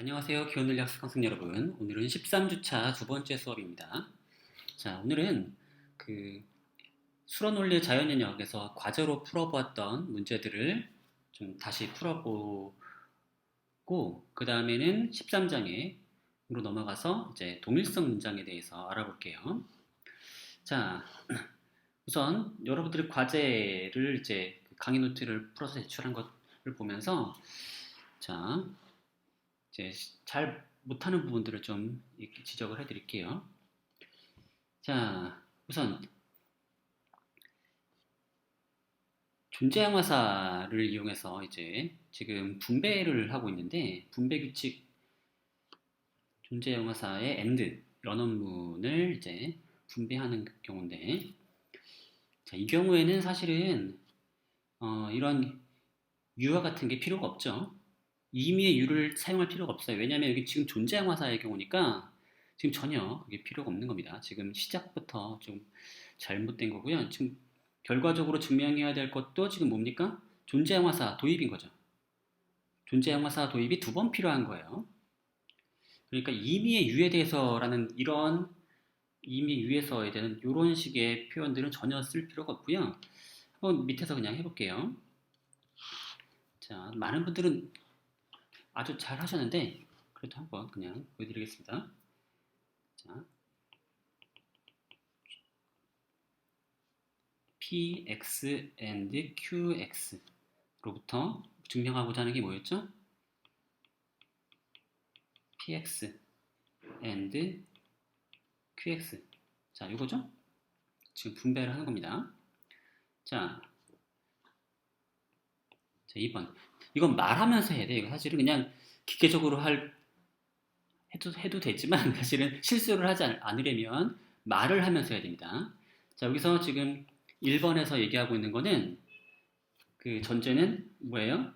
안녕하세요. 기원능력 학생 여러분. 오늘은 13주차 두 번째 수업입니다. 자, 오늘은 그 수로논리 자연인역에서 과제로 풀어보았던 문제들을 좀 다시 풀어보고, 그 다음에는 13장으로 넘어가서 이제 동일성 문장에 대해서 알아볼게요. 자, 우선 여러분들이 과제를 이제 강의 노트를 풀어서 제출한 것을 보면서 자, 이제 잘 못하는 부분들을 좀 이렇게 지적을 해드릴게요. 자, 우선 존재항화사를 이용해서 이제 지금 분배를 하고 있는데 분배 규칙 존재항화사의 and 연원문을 이제 분배하는 경우인데 자, 이 경우에는 사실은 이런 유화 같은 게 필요가 없죠. 임의의 유를 사용할 필요가 없어요. 왜냐하면 여기 지금 존재항화사의 경우니까 지금 전혀 그게 필요가 없는 겁니다. 지금 시작부터 좀 잘못된 거고요. 지금 결과적으로 증명해야 될 것도 지금 뭡니까? 존재항화사 도입인 거죠. 존재항화사 도입이 두 번 필요한 거예요. 그러니까 임의의 유에 대해서라는 이런 임의 유에서에 대한 이런 식의 표현들은 전혀 쓸 필요가 없고요. 한번 밑에서 그냥 해볼게요. 자, 많은 분들은 아주 잘 하셨는데 그래도 한번 그냥 보여드리겠습니다. 자, px and qx로부터 증명하고자 하는 게 뭐였죠? px and qx. 자, 이거죠? 지금 분배를 하는 겁니다. 자, 2번. 이건 말하면서 해야 돼. 이거 사실은 그냥 기계적으로 해도 되지만 사실은 실수를 하지 않으려면 말을 하면서 해야 됩니다. 자, 여기서 지금 1번에서 얘기하고 있는 거는 그 전제는 뭐예요?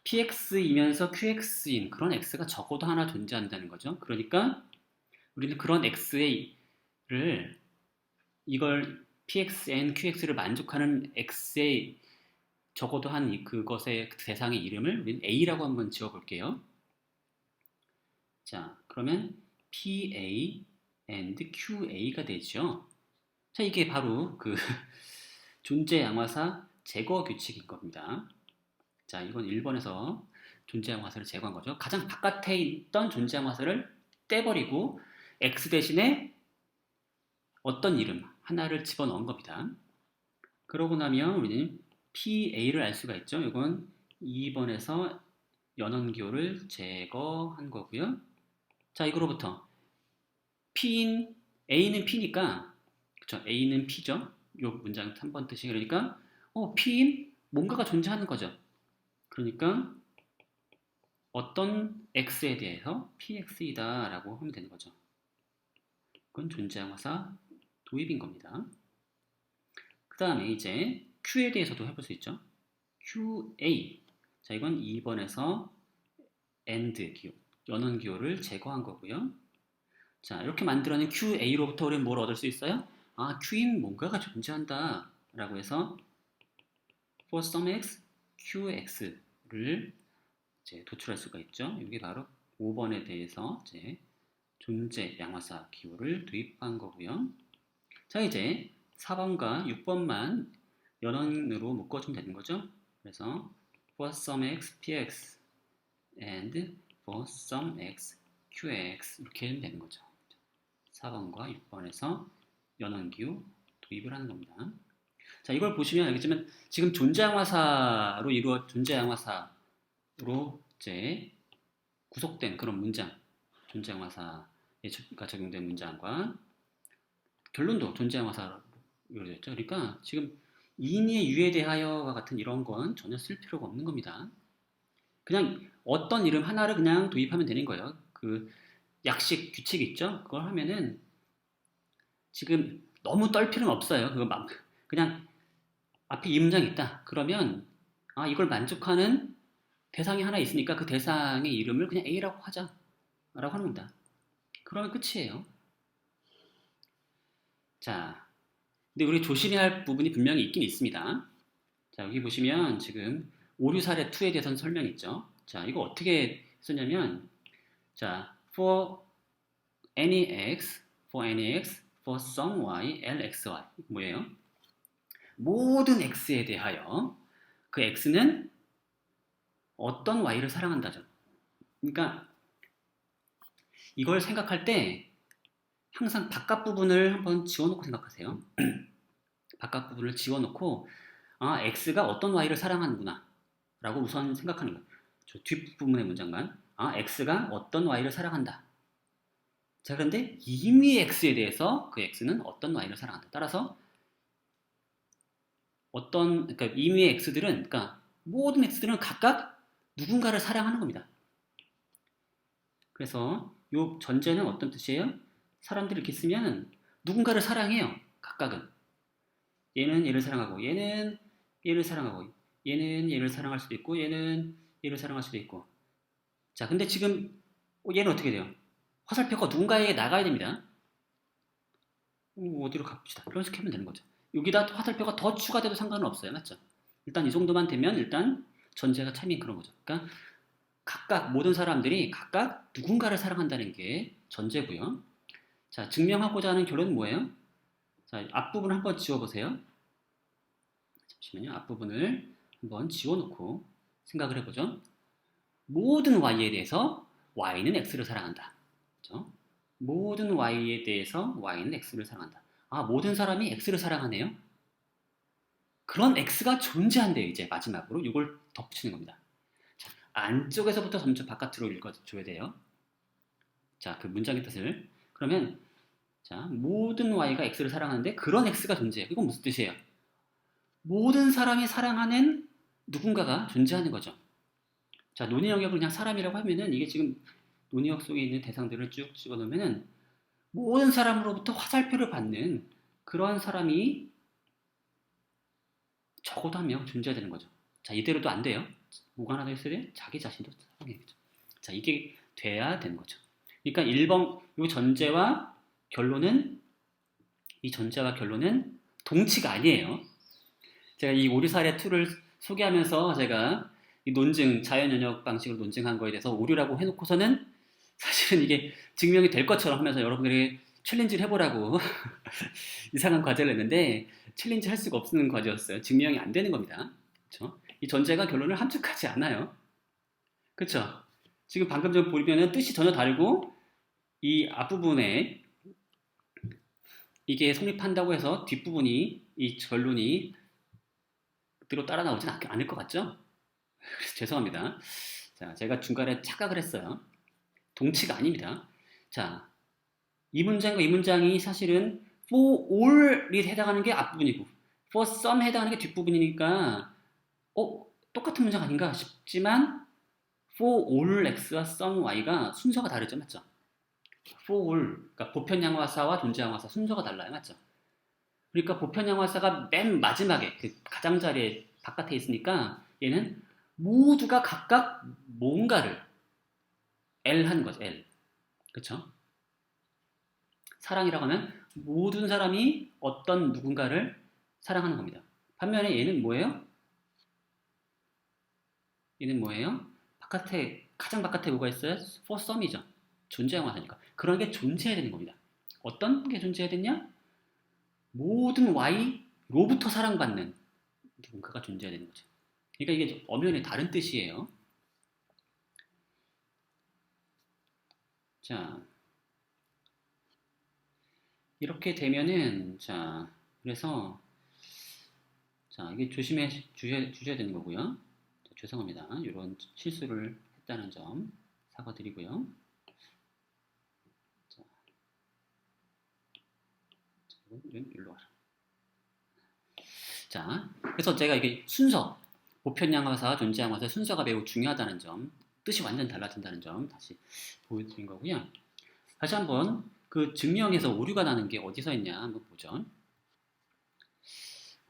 px이면서 qx인 그런 x가 적어도 하나 존재한다는 거죠. 그러니까 우리는 그런 x를 이걸 px and qx를 만족하는 x의 적어도 한 그것의 대상의 이름을 우리는 a라고 한번 지어볼게요. 자, 그러면 PA and QA가 되죠. 자, 이게 바로 그 존재 양화사 제거 규칙인 겁니다. 자, 이건 1번에서 존재 양화사를 제거한 거죠. 가장 바깥에 있던 존재 양화사를 떼버리고 X 대신에 어떤 이름 하나를 집어넣은 겁니다. 그러고 나면 우리는 PA를 알 수가 있죠. 이건 2번에서 연원기호를 제거한 거고요. 자, 이거로부터 P인 A는 P니까 그쵸? A는 P죠. 요 문장 3번 뜻이 그러니까 P인 뭔가가 존재하는 거죠. 그러니까 어떤 X에 대해서 PX이다 라고 하면 되는 거죠. 그건 존재항화사 도입인 겁니다. 그 다음에 이제 Q에 대해서도 해볼 수 있죠. QA. 자, 이건 2번에서 AND 기호, 연원 기호를 제거한 거고요. 자, 이렇게 만들어낸 QA로부터 우리는 뭘 얻을 수 있어요? 아, Q인 뭔가가 존재한다 라고 해서 for some x, qx를 이제 도출할 수가 있죠. 이게 바로 5번에 대해서 이제 존재 양화사 기호를 도입한 거고요. 자, 이제 4번과 6번만 연원으로 묶어주면 되는 거죠. 그래서 for some x, px and for some x, qx 이렇게 하면 되는 거죠. 4번과 6번에서 연원기호 도입을 하는 겁니다. 자, 이걸 보시면 알겠지만 지금 존재항화사로 존재항화사로 이제 구속된 그런 문장, 존재항화사가 적용된 문장과 결론도 존재항화사로 이루어졌죠. 그러니까 지금 인의 유에 대하여와 같은 이런 건 전혀 쓸 필요가 없는 겁니다. 그냥 어떤 이름 하나를 그냥 도입하면 되는 거예요. 그 약식 규칙 있죠? 그걸 하면은 지금 너무 떨 필요는 없어요. 그거 막 그냥 앞에 이 문장이 있다. 그러면 아, 이걸 만족하는 대상이 하나 있으니까 그 대상의 이름을 그냥 A라고 하자. 라고 하는 겁니다. 그러면 끝이에요. 자, 근데 우리 조심해야 할 부분이 분명히 있긴 있습니다. 자, 여기 보시면 지금 오류 사례 2에 대해서는 설명이 있죠. 자, 이거 어떻게 썼냐면 자, for any x, for some y, lxy. 뭐예요? 모든 x에 대하여 그 x는 어떤 y를 사랑한다죠. 그러니까 이걸 생각할 때 항상 바깥 부분을 한번 지워놓고 생각하세요. 바깥 부분을 지워놓고 아, x가 어떤 y를 사랑하는구나 라고 우선 생각하는 거예요. 저 뒷부분의 문장만 아, x가 어떤 y를 사랑한다. 자, 그런데 이미 x에 대해서 그 x는 어떤 y를 사랑한다. 따라서 그러니까 이미의 x들은, 그러니까 모든 x들은 각각 누군가를 사랑하는 겁니다. 그래서 이 전제는 어떤 뜻이에요? 사람들이 이렇게 쓰면 누군가를 사랑해요. 각각은. 얘는 얘를 사랑하고, 얘는 얘를 사랑하고, 얘는 얘를 사랑할 수도 있고, 얘는 얘를 사랑할 수도 있고. 자, 근데 지금 얘는 어떻게 돼요? 화살표가 누군가에게 나가야 됩니다. 어디로 갑시다. 이런 식으로 하면 되는 거죠. 여기다 화살표가 더 추가돼도 상관은 없어요. 맞죠? 일단 이 정도만 되면 일단 전제가 참인 그런 거죠. 그러니까 각각 모든 사람들이 각각 누군가를 사랑한다는 게 전제고요. 자, 증명하고자 하는 결론은 뭐예요? 자, 앞부분 한번 지워보세요. 잠시만요. 앞부분을 한번 지워놓고 생각을 해보죠. 모든 y에 대해서 y는 x를 사랑한다. 그렇죠? 모든 y에 대해서 y는 x를 사랑한다. 아, 모든 사람이 x를 사랑하네요. 그런 x가 존재한대요. 이제 마지막으로 이걸 덧붙이는 겁니다. 자, 안쪽에서부터 점점 바깥으로 읽어줘야 돼요. 자, 그 문장의 뜻을. 그러면 자, 모든 y가 x를 사랑하는데 그런 x가 존재해요. 이건 무슨 뜻이에요? 모든 사람이 사랑하는 누군가가 존재하는 거죠. 자, 논의 영역을 그냥 사람이라고 하면은 이게 지금 논의 영역 속에 있는 대상들을 쭉 집어넣으면은 모든 사람으로부터 화살표를 받는 그런 사람이 적어도 한 명 존재해야 되는 거죠. 자, 이대로도 안 돼요. 뭐가 하나 더 있어야 돼? 자기 자신도 사랑해야죠. 자, 이게 돼야 되는 거죠. 그러니까 1번 이 전제와 결론은 이 전제와 결론은 동치가 아니에요. 제가 이 오류 사례 2를 소개하면서 제가 이 논증, 자연연역 방식으로 논증한 거에 대해서 오류라고 해놓고서는 사실은 이게 증명이 될 것처럼 하면서 여러분들이 챌린지를 해보라고 이상한 과제를 냈는데 챌린지 할 수가 없는 과제였어요. 증명이 안 되는 겁니다. 그렇죠? 이 전제가 결론을 함축하지 않아요. 그렇죠? 지금 방금 전 보면은 뜻이 전혀 다르고 이 앞부분에 이게 성립한다고 해서 뒷부분이 이 결론이 그대로 따라 나오진 않을 것 같죠? 그래서 죄송합니다. 자, 제가 중간에 착각을 했어요. 동치가 아닙니다. 자, 이 문장과 이 문장이 사실은 for all이 해당하는 게 앞부분이고 for some 해당하는 게 뒷부분이니까 똑같은 문장 아닌가 싶지만 for all x와 some y가 순서가 다르죠. 맞죠? for all, 그러니까 보편양화사와 존재양화사 순서가 달라요. 맞죠? 그러니까 보편양화사가 맨 마지막에 그 가장자리에 바깥에 있으니까 얘는 모두가 각각 뭔가를 L 한 거죠. L. 그쵸? 사랑이라고 하면 모든 사람이 어떤 누군가를 사랑하는 겁니다. 반면에 얘는 뭐예요? 얘는 뭐예요? 가장 바깥에 뭐가 있어요? for some이죠. 존재양화사니까. 그런 게 존재해야 되는 겁니다. 어떤 게 존재해야 되냐? 모든 Y로부터 사랑받는 누군가가 존재해야 되는 거죠. 그러니까 이게 엄연히 다른 뜻이에요. 자, 이렇게 되면은 그래서 이게 주셔야 되는 거고요. 자, 죄송합니다. 이런 실수를 했다는 점 사과드리고요. 일로 와라. 자, 그래서 제가 이게 순서, 보편양화사, 존재양화사 순서가 매우 중요하다는 점, 뜻이 완전 달라진다는 점 다시 보여드린 거고요. 다시 한번 그 증명에서 오류가 나는 게 어디서 있냐 한번 보죠.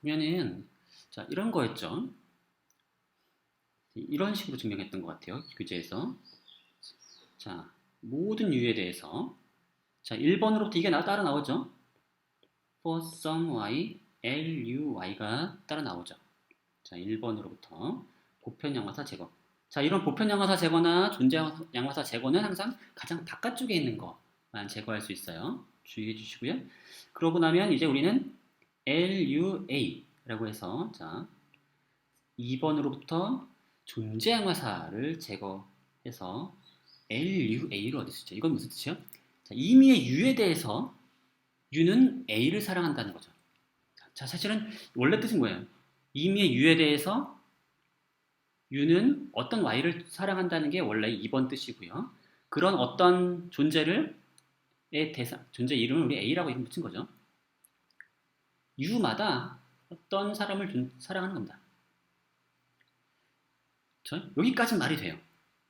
보면은 이런 거였죠. 이런 식으로 증명했던 것 같아요. 교재에서. 자, 모든 U에 대해서 1번으로부터 이게 따라 나오죠. for some Y, LUY가 따라 나오죠. 자, 1번으로부터 보편양화사 제거. 자, 이런 보편 양화사 제거나 존재 양화사 제거는 항상 가장 바깥쪽에 있는 것만 제거할 수 있어요. 주의해 주시고요. 그러고 나면 이제 우리는 LUA라고 해서 자, 2번으로부터 존재 양화사를 제거해서 LUA로 얻을 수 있죠. 이건 무슨 뜻이요? 자, 이미의 U에 대해서 U는 A를 사랑한다는 거죠. 자, 사실은 원래 뜻은 뭐예요? 이미의 U에 대해서 U는 어떤 Y를 사랑한다는 게 원래 2번 뜻이고요. 그런 어떤 존재를 존재 이름을 우리 A라고 이름 붙인 거죠. U마다 어떤 사람을 사랑하는 겁니다. 여기까지는 말이 돼요.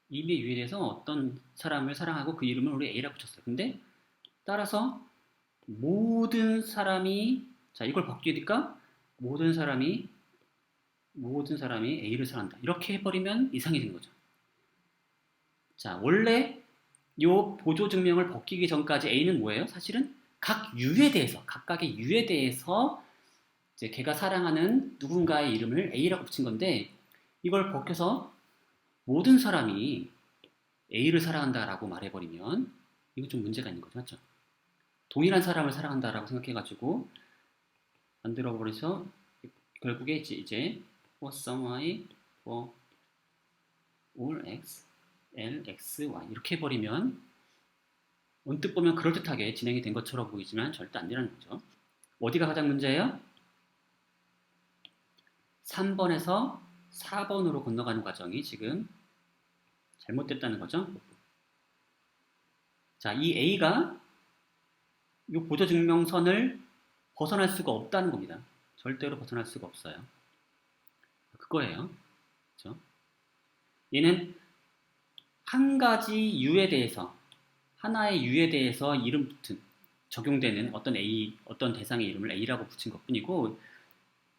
이미의 U에 대해서 어떤 사람을 사랑하고 그 이름을 우리 A라고 붙였어요. 근데 따라서 모든 사람이 자 이걸 벗기니까 모든 사람이 A를 사랑한다. 이렇게 해버리면 이상해진 거죠. 자 원래 요 보조 증명을 벗기기 전까지 A는 뭐예요? 사실은 각각의 U에 대해서 이제 걔가 사랑하는 누군가의 이름을 A라고 붙인 건데 이걸 벗겨서 모든 사람이 A를 사랑한다라고 말해버리면 이거 좀 문제가 있는 거죠. 맞죠? 동일한 사람을 사랑한다라고 생각해가지고 만들어버려서 결국에 이제 for some y, for all x, l, x, y 이렇게 해버리면 언뜻 보면 그럴듯하게 진행이 된 것처럼 보이지만 절대 안 되는 거죠. 어디가 가장 문제예요? 3번에서 4번으로 건너가는 과정이 지금 잘못됐다는 거죠. 자, 이 A가 이 보조증명선을 벗어날 수가 없다는 겁니다. 절대로 벗어날 수가 없어요. 그거예요. 그렇죠? 얘는 한 가지 U에 대해서 하나의 U에 대해서 이름 붙은 적용되는 어떤 대상의 이름을 A라고 붙인 것뿐이고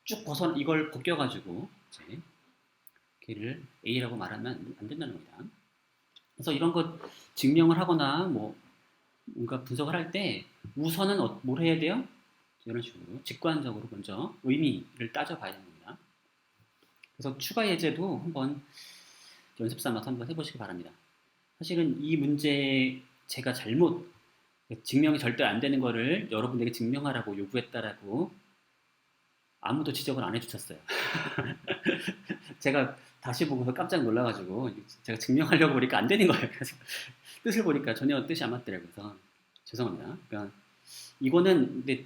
쭉 이걸 벗겨가지고 이제 걔를 A라고 말하면 안 된다는 겁니다. 그래서 이런 것 증명을 하거나 뭔가 분석을 할 때 우선은 뭘 해야 돼요? 이런 식으로 직관적으로 먼저 의미를 따져봐야 됩니다. 그래서 추가 예제도 한번 연습 삼아서 한번 해보시기 바랍니다. 사실은 이 문제 제가 증명이 절대 안 되는 거를 여러분에게 증명하라고 요구했다라고 아무도 지적을 안 해주셨어요. 제가 다시 보고서 깜짝 놀라가지고 제가 증명하려고 보니까 안 되는 거예요. 그래서 뜻을 보니까 전혀 뜻이 안 맞더라고요. 그래서 죄송합니다. 그러니까 이거는 근데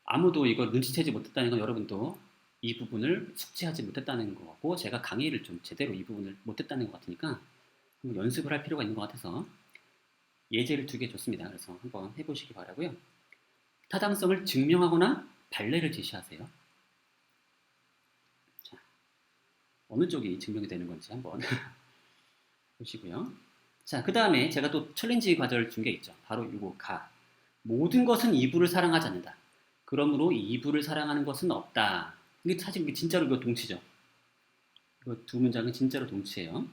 아무도 이걸 눈치채지 못했다는 건 여러분도 이 부분을 숙지하지 못했다는 거고 제가 강의를 좀 제대로 이 부분을 못했다는 것 같으니까 한번 연습을 할 필요가 있는 것 같아서 예제를 2개 줬습니다. 그래서 한번 해보시기 바라고요. 타당성을 증명하거나 발례를 제시하세요. 자, 어느 쪽이 증명이 되는 건지 한번 보시고요. 자, 그 다음에 제가 또 챌린지 과제를 준 게 있죠. 바로 이거 모든 것은 이부를 사랑하지 않는다. 그러므로 이부를 사랑하는 것은 없다. 이게 사실 진짜로 이거 동치죠. 이거 두 문장은 진짜로 동치예요.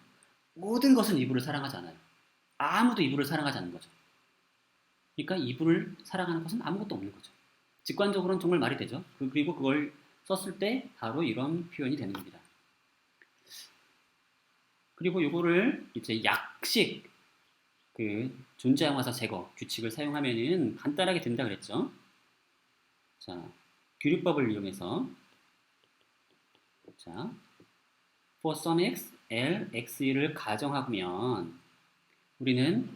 모든 것은 이부를 사랑하지 않아요. 아무도 이부를 사랑하지 않는 거죠. 그러니까 이부를 사랑하는 것은 아무것도 없는 거죠. 직관적으로는 정말 말이 되죠. 그리고 그걸 썼을 때 바로 이런 표현이 되는 겁니다. 그리고 이거를 이제 약식 존재양화사 제거 규칙을 사용하면은 간단하게 된다 그랬죠. 자, 규律법을 이용해서 자, for some x, l, x를 가정하면 우리는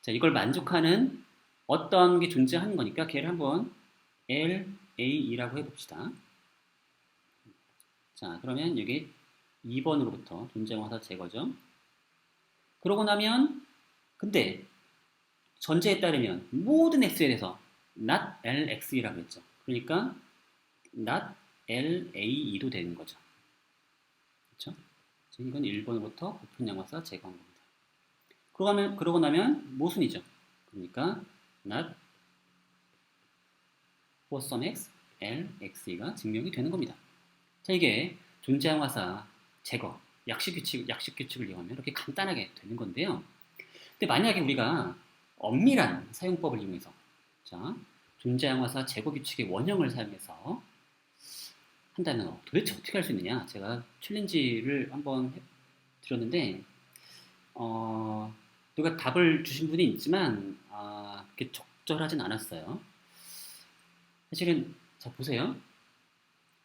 자, 이걸 만족하는 어떤 게 존재하는 거니까 걔를 한번 L, A라고 해봅시다. 자, 그러면 여기 2번으로부터 존재양화사 제거죠. 그러고 나면 근데 전제에 따르면 모든 x에 대해서 not lx이라고 했죠. 그러니까 not lae도 되는 거죠. 그렇죠? 이건 1번으로부터 보편 양화사 제거한 겁니다. 그러고 나면 모순이죠. 그러니까 not for some x, lx가 증명이 되는 겁니다. 자, 이게 존재 양화사 제거 약식 규칙을 이용하면 이렇게 간단하게 되는 건데요. 근데 만약에 우리가 엄밀한 사용법을 이용해서 자, 존재 양화사 제거 규칙의 원형을 사용해서 한다면 도대체 어떻게 할 수 있느냐? 제가 챌린지를 한번 드렸는데 누가 답을 주신 분이 있지만 그렇게 적절하진 않았어요. 사실은 자 보세요.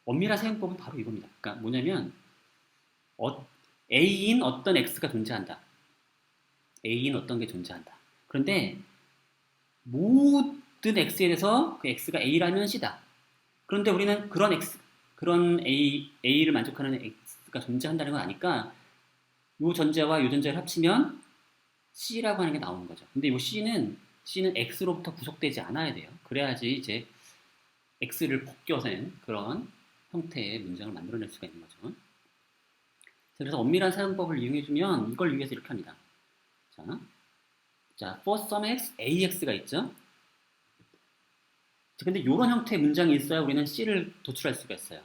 엄밀한 사용법은 바로 이겁니다. 그러니까 뭐냐면 A인 어떤 X가 존재한다. A인 어떤 게 존재한다. 그런데 모든 X에 대해서 그 X가 A라면 C다. 그런데 우리는 그런 A를 만족하는 X가 존재한다는 걸 아니까 요 전제와 요 전제를 합치면 C라고 하는 게 나오는 거죠. 근데 이 C는 X로부터 구속되지 않아야 돼요. 그래야지 이제 X를 벗겨낸 그런 형태의 문장을 만들어낼 수가 있는 거죠. 그래서 엄밀한 사용법을 이용해주면 이걸 이용해서 이렇게 합니다. 자, for some x, ax가 있죠. 근데 이런 형태의 문장이 있어야 우리는 C를 도출할 수가 있어요.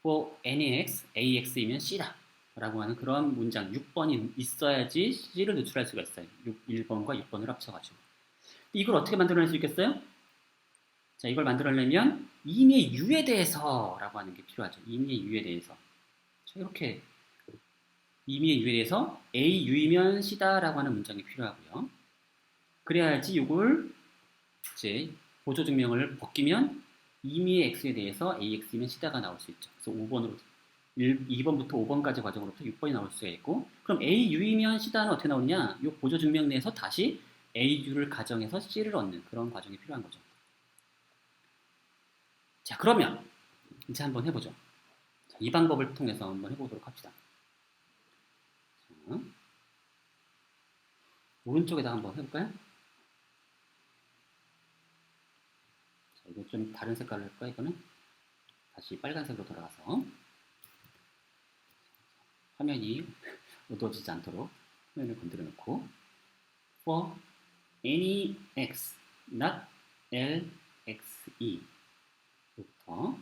for any x, ax이면 C다. 라고 하는 그런 문장 6번이 있어야지 C를 도출할 수가 있어요. 1번과 6번을 합쳐가지고. 이걸 어떻게 만들어낼 수 있겠어요? 자, 이걸 만들어내려면 임의의 유에 대해서 라고 하는 게 필요하죠. 임의의 유에 대해서. 자, 이렇게 임의의 유에 대해서 A, U이면 C다 라고 하는 문장이 필요하고요. 그래야지 이걸 이제 보조증명을 벗기면 임의의 X에 대해서 AX이면 C다가 나올 수 있죠. 그래서 2번부터 5번까지 과정으로부터 6번이 나올 수가 있고 그럼 AU이면 C다는 어떻게 나오느냐? 이 보조증명 내에서 다시 AU를 가정해서 C를 얻는 그런 과정이 필요한 거죠. 자, 그러면 이제 한번 해보죠. 자, 이 방법을 통해서 한번 해보도록 합시다. 자, 오른쪽에다 한번 해볼까요? 자, 이거 좀 다른 색깔로 할까, 이거는? 다시 빨간색으로 돌아가서 화면이 어두워지지 않도록 화면을 건드려 놓고 for any x, not LXE 부터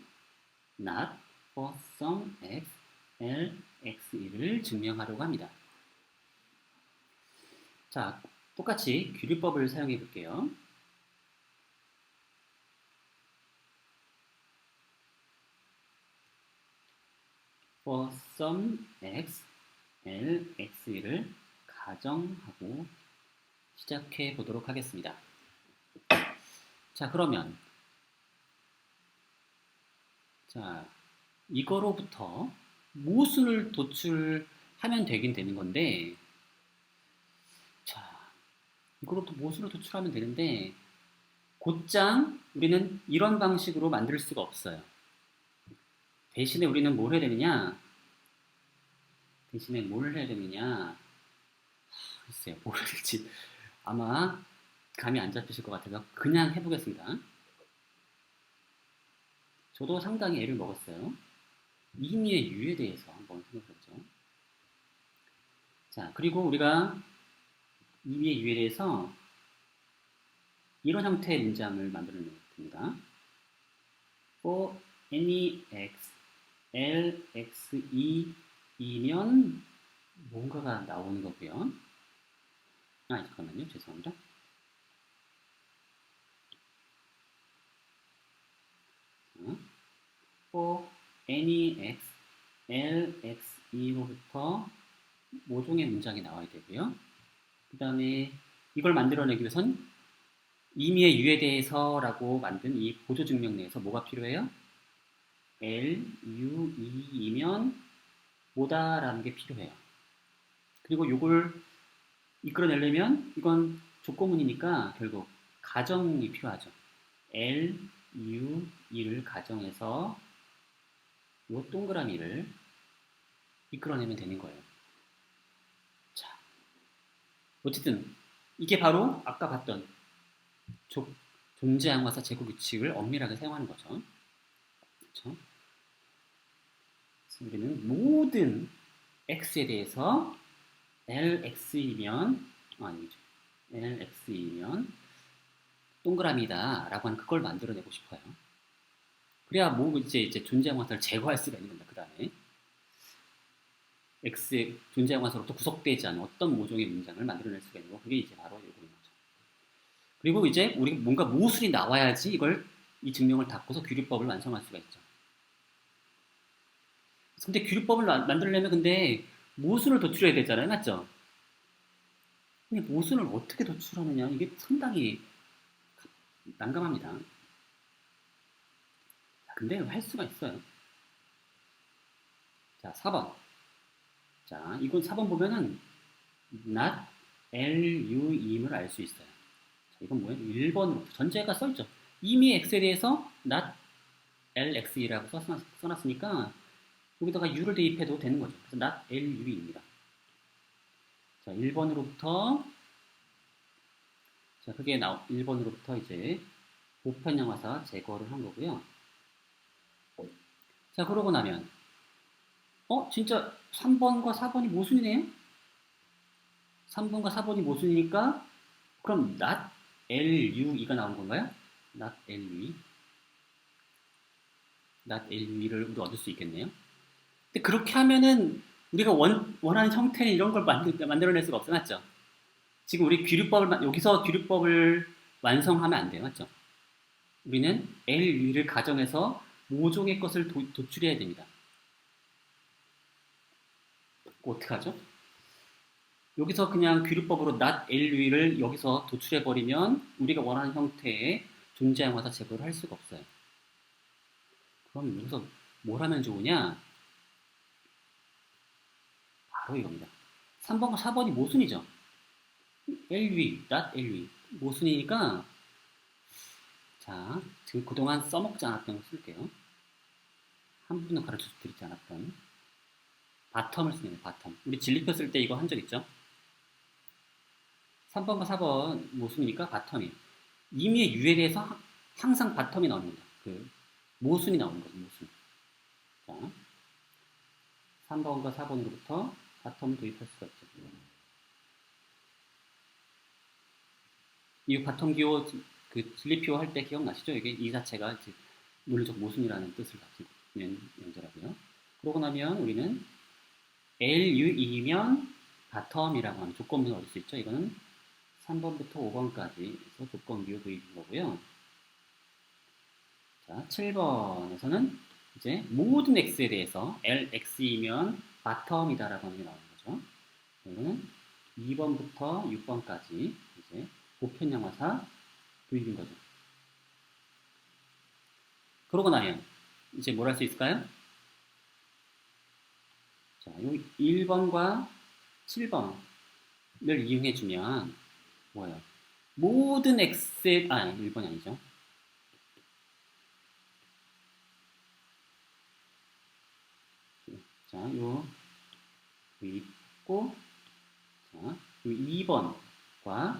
not for some x, LXE를 증명하려고 합니다. 자, 똑같이 규律법을 사용해 볼게요. for some x, LXE를 가정하고 시작해 보도록 하겠습니다. 자, 그러면 자, 이거로부터 모순을 도출하면 되긴 되는 건데 자, 이거로부터 모순을 도출하면 되는데 곧장 우리는 이런 방식으로 만들 수가 없어요. 대신에 우리는 뭘 해야 되느냐? 글쎄요, 뭘 해야 될지 아마 감이 안 잡히실 것 같아서 그냥 해보겠습니다. 저도 상당히 애를 먹었어요. 임의의 유에 대해서 한번 생각해보죠. 자, 그리고 우리가 임의의 유에 대해서 이런 형태의 문장을 만들어냅니다. for any x, LXE이면 뭔가가 나오는 거고요. 잠깐만요. 죄송합니다. for any x, LXE로부터 모종의 문장이 나와야 되고요. 그 다음에 이걸 만들어내기 위해선 임의의 유에 대해서라고 만든 이 보조증명 내에서 뭐가 필요해요? LUE이면 뭐다라는 게 필요해요. 그리고 이걸 이끌어내려면 이건 조건문이니까 결국 가정이 필요하죠. LUE를 가정해서 이 동그라미를 이끌어내면 되는 거예요. 자, 어쨌든 이게 바로 아까 봤던 존재항화사 제곱 규칙을 엄밀하게 사용하는 거죠. 그렇죠? 우리는 모든 x에 대해서 LX이면 동그라미다라고 하는 그걸 만들어내고 싶어요. 그래야 뭐 이제 존재항화사를 제거할 수가 있는 겁니다. 그 다음에 x의 존재항화사로부터 구속되지 않은 어떤 모종의 문장을 만들어낼 수가 있는 거 그게 이제 바로 이거인 거죠. 그리고 이제 우리가 뭔가 모순이 나와야지 이 증명을 닫고서 규律법을 완성할 수가 있죠. 근데 규律법을 만들려면 근데 모순을 도출해야 되잖아요. 맞죠? 근데 모순을 어떻게 도출하느냐 이게 상당히 난감합니다. 근데 할 수가 있어요. 자, 4번. 자, 이건 4번 보면은 not LU임을 알 수 있어요. 자, 이건 뭐예요? 1번으로 전제가 써있죠. 이미 엑셀에 대해서 not LX이라고 써놨으니까 여기다가 U를 대입해도 되는 거죠. 그래서 not LU입니다. 자, 1번으로부터 자, 그게 1번으로부터 이제 보편영화사 제거를 한 거고요. 자, 그러고 나면 진짜 3번과 4번이 모순이네요? 3번과 4번이 모순이니까 그럼 not LUE가 나온 건가요? not LUE not LUE를 우리 얻을 수 있겠네요. 근데 그렇게 하면은 우리가 원하는 형태는 이런 걸 만들어낼 수가 없어, 맞죠? 지금 우리 여기서 귀류법을 완성하면 안 돼요, 맞죠? 우리는 LU를 가정해서 모종의 것을 도출해야 됩니다. 어떡하죠? 여기서 그냥 귀류법으로 not LU를 여기서 도출해버리면 우리가 원하는 형태의 존재한 화사 제거를 할 수가 없어요. 그럼 여기서 뭘 하면 좋으냐? 바로 이겁니다. 3번과 4번이 모순이죠. LUE, not LUE. 모순이니까 자, 그동안 써먹지 않았던 걸 쓸게요. 한 번도 가르쳐 드리지 않았던 바텀을 쓰네요. 바텀. 우리 진리표 쓸 때 이거 한 적 있죠? 3번과 4번 모순이니까 바텀이. 이미의 유에 대해서 항상 바텀이 나옵니다. 그 모순이 나오는 거죠. 모순. 자, 3번과 4번으로부터 바텀을 도입할 수가 있죠. 이 바텀 기호 그 진리표 할 때 기억나시죠? 이게 이 자체가 이제 논리적 모순이라는 뜻을 가지고 있는 명제라고요. 그러고 나면 우리는 LU이면 바텀이라고 하는 조건문을 얻을 수 있죠. 이거는 3번부터 5번까지 해서 조건 기호 도입인 거고요. 자, 7번에서는 이제 모든 x에 대해서 LX이면 바텀이다라고 하는 게 나오는 거죠. 이거는 2번부터 6번까지 이제 보편영화사 도입인 거죠. 그러고 나면 이제 뭘 할 수 있을까요? 자, 요 1번과 7번을 이용해주면 뭐예요? 모든 x에 1번이 아니죠. 자, 요 있고 자, 요 2번과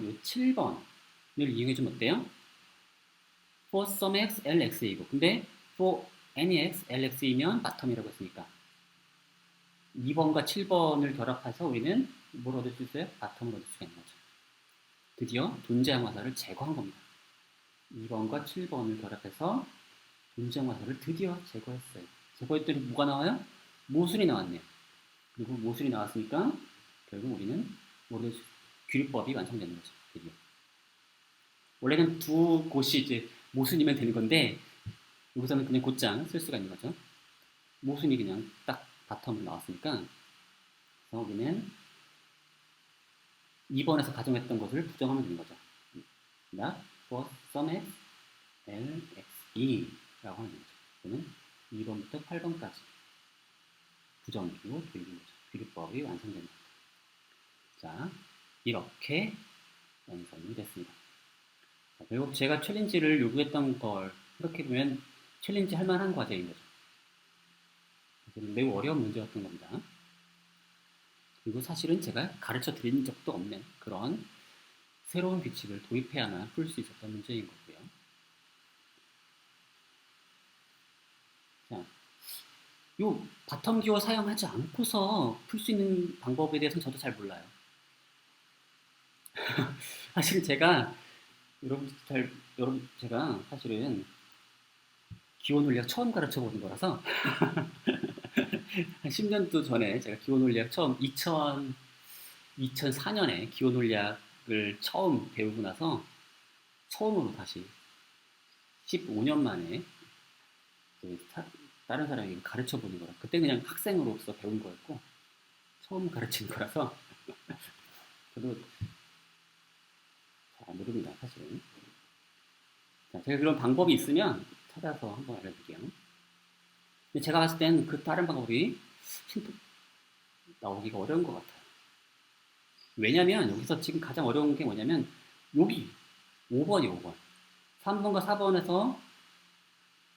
요 7번을 이용해주면 어때요? for some x, lx이고 근데 for any x, lx이면 바텀이라고 했으니까 2번과 7번을 결합해서 우리는 뭘 얻을 수 있어요? 바텀을 얻을 수가 있는 거죠. 드디어 존재형 화살을 제거한 겁니다. 2번과 7번을 결합해서 존재형 화살을 드디어 제거했어요. 제거했더니 뭐가 나와요? 모순이 나왔네요. 그리고 모순이 나왔으니까 결국 우리는 규律법이 완성되는 거죠. 드디어. 원래는 두 곳이 이제 모순이면 되는 건데 여기서는 그냥 곧장 쓸 수가 있는 거죠. 모순이 그냥 딱 바텀으로 나왔으니까 그래서 우리는 2번에서 가정했던 것을 부정하면 되는 거죠. not for some x, l, x, e 라고 하는 거죠. 그러면 2번부터 8번까지 부정기로 도입인 거죠. 규律법이 완성됩니다. 자, 이렇게 완성이 됐습니다. 자, 결국 제가 챌린지를 요구했던 걸 생각해보면 챌린지 할 만한 과제인 거죠. 매우 어려운 문제였던 겁니다. 그리고 사실은 제가 가르쳐 드린 적도 없는 그런 새로운 규칙을 도입해야만 풀 수 있었던 문제인 거고요. 자, 요 바텀 기호 사용하지 않고서 풀 수 있는 방법에 대해서는 저도 잘 몰라요. 사실 제가 제가 사실은 기호 논리학 처음 가르쳐 보는 거라서 한 10년도 전에 제가 기호 논리학 처음 2004년에 기호 논리학을 처음 배우고 나서 처음으로 다시 15년 만에 다른 사람에게 가르쳐 보는 거라. 그때 그냥 학생으로서 배운 거였고 처음 가르치는 거라서 저도 잘 모릅니다, 사실은. 자, 제가 그런 방법이 있으면 찾아서 한번 알려드릴게요. 근데 제가 봤을 땐 그 다른 방법이 나오기가 어려운 것 같아요. 왜냐면 여기서 지금 가장 어려운 게 뭐냐면 여기 5번이 5번. 3번과 4번에서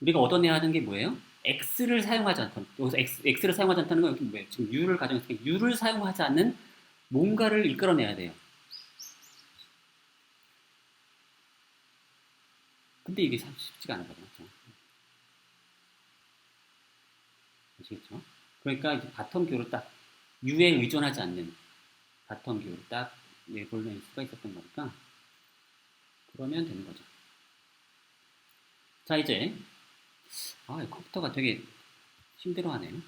우리가 얻어내야 하는 게 뭐예요? x를 사용하지 않던 여기서 x를 사용하지 않다는 건 여기 뭐예요? 지금 u를 가정했으니까 u를 사용하지 않는 뭔가를 이끌어내야 돼요. 근데 이게 참 쉽지가 않거든요. 아시겠죠? 그러니까 이제 바텀 뷰로 딱 u에 의존하지 않는 바텀 뷰로 딱 내보낼 수가 있었던 거니까 그러면 되는 거죠. 자, 이제 컴퓨터가 되게 힘들어하네요.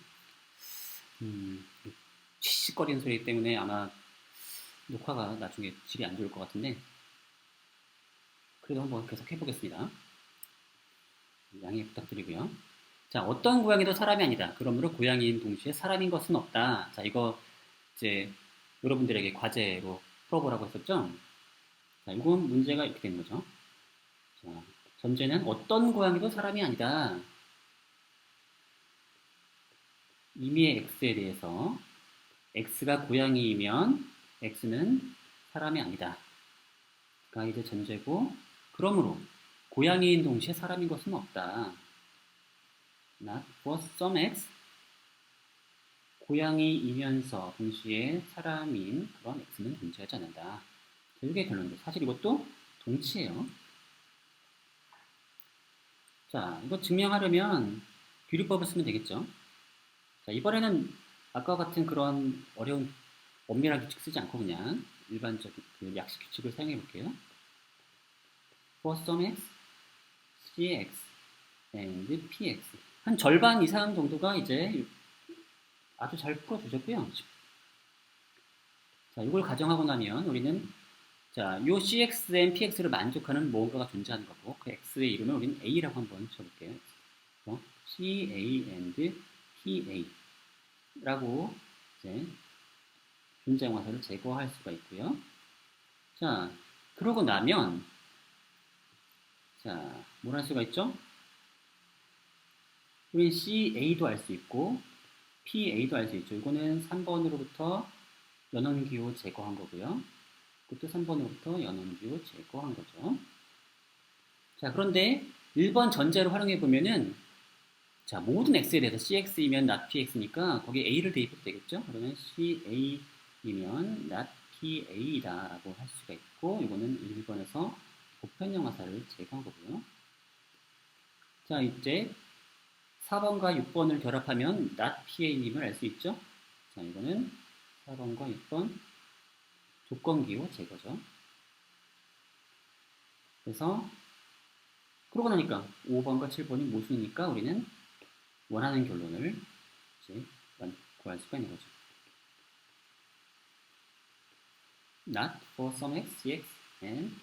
치식거리는 소리 때문에 아마 녹화가 나중에 질이 안 좋을 것 같은데 그래도 한번 계속 해보겠습니다. 양해 부탁드리고요. 자, 어떤 고양이도 사람이 아니다. 그러므로 고양이인 동시에 사람인 것은 없다. 자, 이거 이제 여러분들에게 과제로 풀어보라고 했었죠. 자, 이건 문제가 이렇게 되는 거죠. 자, 전제는 어떤 고양이도 사람이 아니다. 임의의 x에 대해서 x가 고양이이면 x는 사람이 아니다. 가 이제 전제고, 그러므로 고양이인 동시에 사람인 것은 없다. Not for some x. 고양이이면서 동시에 사람인 그런 x는 존재하지 않는다. 이게 결론이죠. 사실 이것도 동치예요. 자, 이거 증명하려면 규律법을 쓰면 되겠죠. 자, 이번에는 아까 같은 그런 어려운 엄밀한 규칙 쓰지 않고 그냥 일반적인 그 약식 규칙을 사용해 볼게요. For some x, cx, and px. 한 절반 이상 정도가 이제 아주 잘 풀어주셨고요. 자, 이걸 가정하고 나면 우리는 자, 요 cx and px를 만족하는 무언가가 존재하는 거고 그 x의 이름을 우리는 a라고 한번 쳐볼게요. c, a, and p, a라고 이제 존재항화살을 제거할 수가 있고요. 자, 그러고 나면 자, 뭘 할 수가 있죠? 우린 CA도 알 수 있고 PA도 알 수 있죠. 이거는 3번으로부터 연원기호 제거한 거고요. 그것도 3번으로부터 연원기호 제거한 거죠. 자, 그런데 1번 전제로 활용해 보면은 자, 모든 x에 대해서 cx이면 not px니까 거기에 a를 대입해도 되겠죠? 그러면 ca이면 not pa다 라고 할 수가 있고 이거는 1번에서 보편영화사를 제거한 거고요. 자, 이제 4번과 6번을 결합하면 not pa님을 알 수 있죠? 자, 이거는 4번과 6번 조건기호 제거죠. 그래서 그러고 나니까 5번과 7번이 모순이니까 우리는 원하는 결론을 이제 구할 수가 있는 거죠. Not for some x, cx, and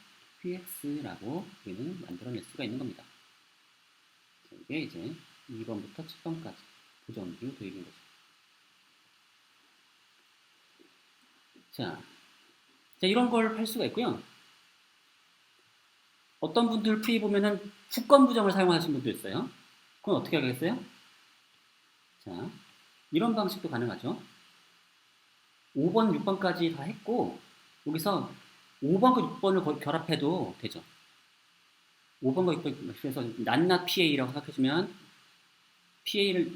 px라고 우리는 만들어낼 수가 있는 겁니다. 이게 이제 2번부터 7번까지 부정기호 도입인 거죠. 자, 이런 걸 할 수가 있고요. 어떤 분들 풀이 보면은 후권 부정을 사용하시는 분도 있어요. 그건 어떻게 하겠어요? 자, 이런 방식도 가능하죠. 5번, 6번까지 다 했고 여기서 5번과 6번을 결합해도 되죠. 5번과 6번 그래서 낱낱 PA라고 생각해주면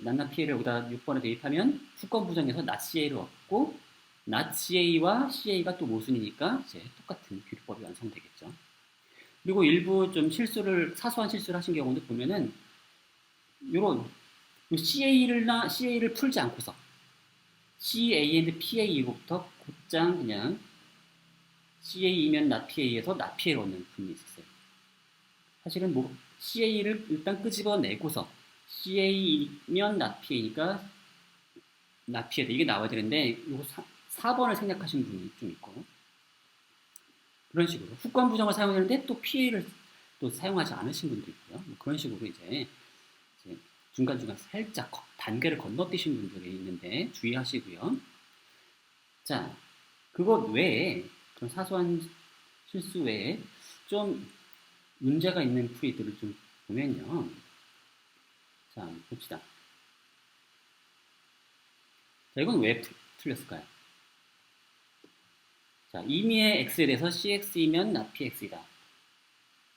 낱낱 PA를 여기다 6번에 대입하면 후권 부정에서 낱 CA를 얻고 낱 CA와 CA가 또 모순이니까 이제 똑같은 규律법이 완성되겠죠. 그리고 일부 좀 사소한 실수를 하신 경우도 보면은 요런 CA를 풀지 않고서 CA and PA 이거부터 곧장 그냥 CA이면 not PA에서 not PA를 얻는 분이 있었어요. 사실은 뭐 CA를 일단 끄집어내고서 CA면 not PA니까 not PA다 이게 나와야 되는데 이거 4번을 생략하신 분이 좀 있고 그런 식으로 후권 부정을 사용하는데 또 PA를 또 사용하지 않으신 분도 있고요. 뭐 그런 식으로 이제 중간중간 살짝 단계를 건너뛰신 분들이 있는데 주의하시고요. 자, 그것 외에, 그런 사소한 실수 외에 좀 문제가 있는 풀이들을 좀 보면요. 자, 봅시다. 자, 이건 왜 틀렸을까요? 자, 임의의 x에 대해서 cx이면 not px이다.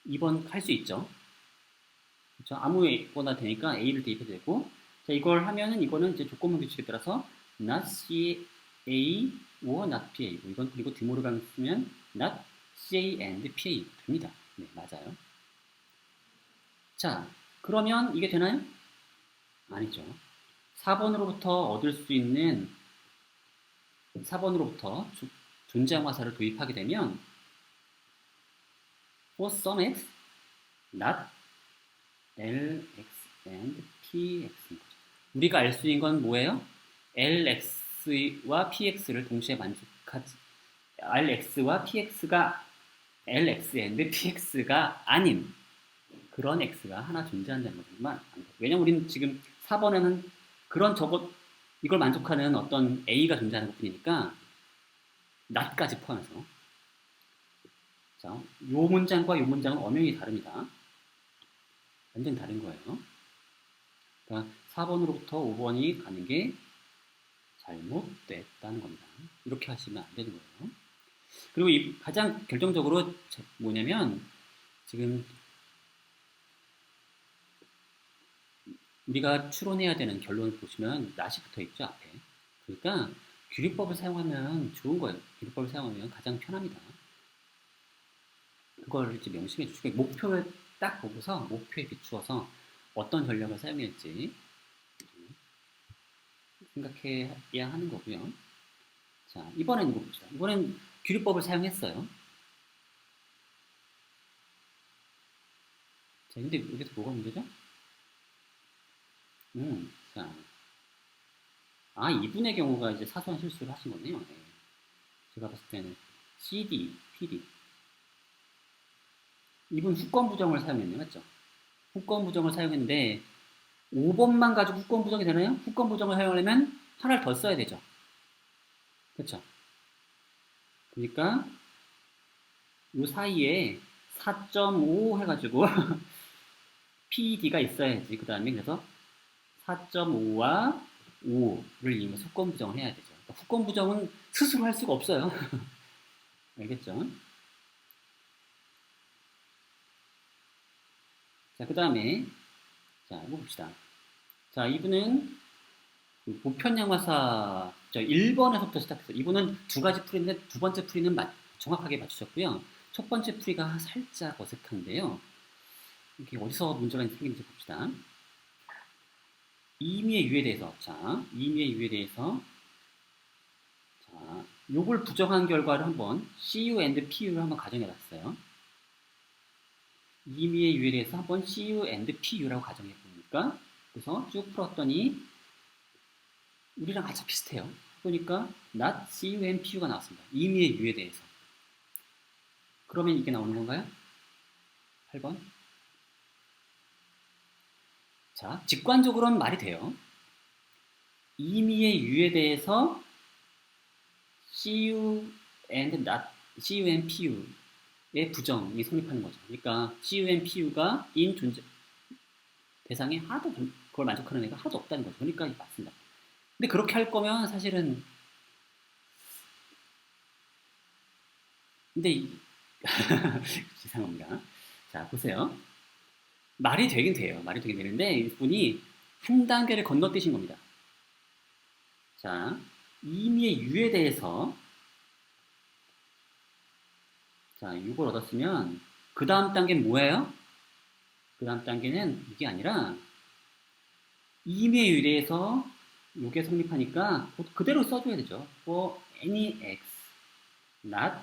2번 할 수 있죠. 그렇죠? 아무거나 되니까 a를 대입해도 되고, 자, 이걸 하면은 이거는 이제 조건문 규칙에 따라서 not ca or not pa. 이건 그리고 드모르간 쓰면 not ca and pa 됩니다. 네, 맞아요. 자, 그러면 이게 되나요? 아니죠. 4번으로부터 얻을 수 있는 4번으로부터 존재항 화사를 도입하게 되면 for some x, not lx and px. 우리가 알 수 있는 건 뭐예요? lx와 px를 동시에 만족하지 rx와 px가 lx and px가 아닌 그런 x가 하나 존재한다는 것만. 왜냐면 우리는 지금 4번에는 그런 저것 이걸 만족하는 어떤 a가 존재하는 것뿐이니까 not까지 포함해서. 자, 요 문장과 요 문장은 엄연히 다릅니다. 완전 다른 거예요. 그러니까 4번으로부터 5번이 가는 게 잘못됐다는 겁니다. 이렇게 하시면 안 되는 거예요. 그리고 가장 결정적으로 뭐냐면 지금 우리가 추론해야 되는 결론을 보시면 not이 붙어 있죠, 앞에. 그러니까 규리법을 사용하면 좋은 거예요. 규리법을 사용하면 가장 편합니다. 그걸 이제 명심해 주시고 목표를 딱 보고서 목표에 비추어서 어떤 전략을 사용할지 생각해야 하는 거고요. 자, 이번엔 이거 봅시다. 이번엔 규리법을 사용했어요. 자, 근데 여기서 뭐가 문제죠? 자. 이분의 경우가 이제 사소한 실수를 하신 거네요. 네. 제가 봤을 때는 CD, PD. 이분 후권 부정을 사용했네요. 맞죠? 후권 부정을 사용했는데 5번만 가지고 후권 부정이 되나요? 후권 부정을 사용하려면 하나를 더 써야 되죠. 그렇죠? 그러니까 이 사이에 4.5 해가지고 PD가 있어야지. 그 다음에 그래서 4.5와 5를 이용해서 후권 부정을 해야 되죠. 그러니까 후권 부정은 스스로 할 수가 없어요. 알겠죠? 자, 그 다음에 자, 이거 봅시다. 자, 이분은 보편양화사 1번에서부터 시작해서 이분은 두 가지 풀이인데 두 번째 풀이는 정확하게 맞추셨고요. 첫 번째 풀이가 살짝 어색한데요. 이게 어디서 문제가 생기는지 봅시다. 임의의 유에 대해서 임의의 유에 대해서 요걸 부정한 결과를 한번 CU and PU를 한번 가정해 봤어요. 임의의 유에 대해서 한번 CU and PU라고 가정해 보니까 그래서 쭉 풀었더니 우리랑 아주 비슷해요. 보니까 not CU and PU가 나왔습니다. 임의의 유에 대해서. 그러면 이게 나오는 건가요? 8번. 자, 직관적으로는 말이 돼요. 임의의 유에 대해서 CU and PU의 부정이 성립하는 거죠. 그러니까 CU and PU가 인 존재 대상에 하나도 그걸 만족하는 애가 하나도 없다는 거죠. 그러니까 맞습니다. 근데 그렇게 할 거면 사실은 근데 이상합니다. 자, 보세요. 말이 되긴 돼요. 말이 되긴 되는데 이분이 한 단계를 건너뛰신 겁니다. 자, 임의의 유에 대해서 자, 6을 얻었으면 그 다음 단계는 뭐예요? 그 다음 단계는 이게 아니라 임의의 유에 대해서 이게 성립하니까 그대로 써줘야 되죠. For any x, not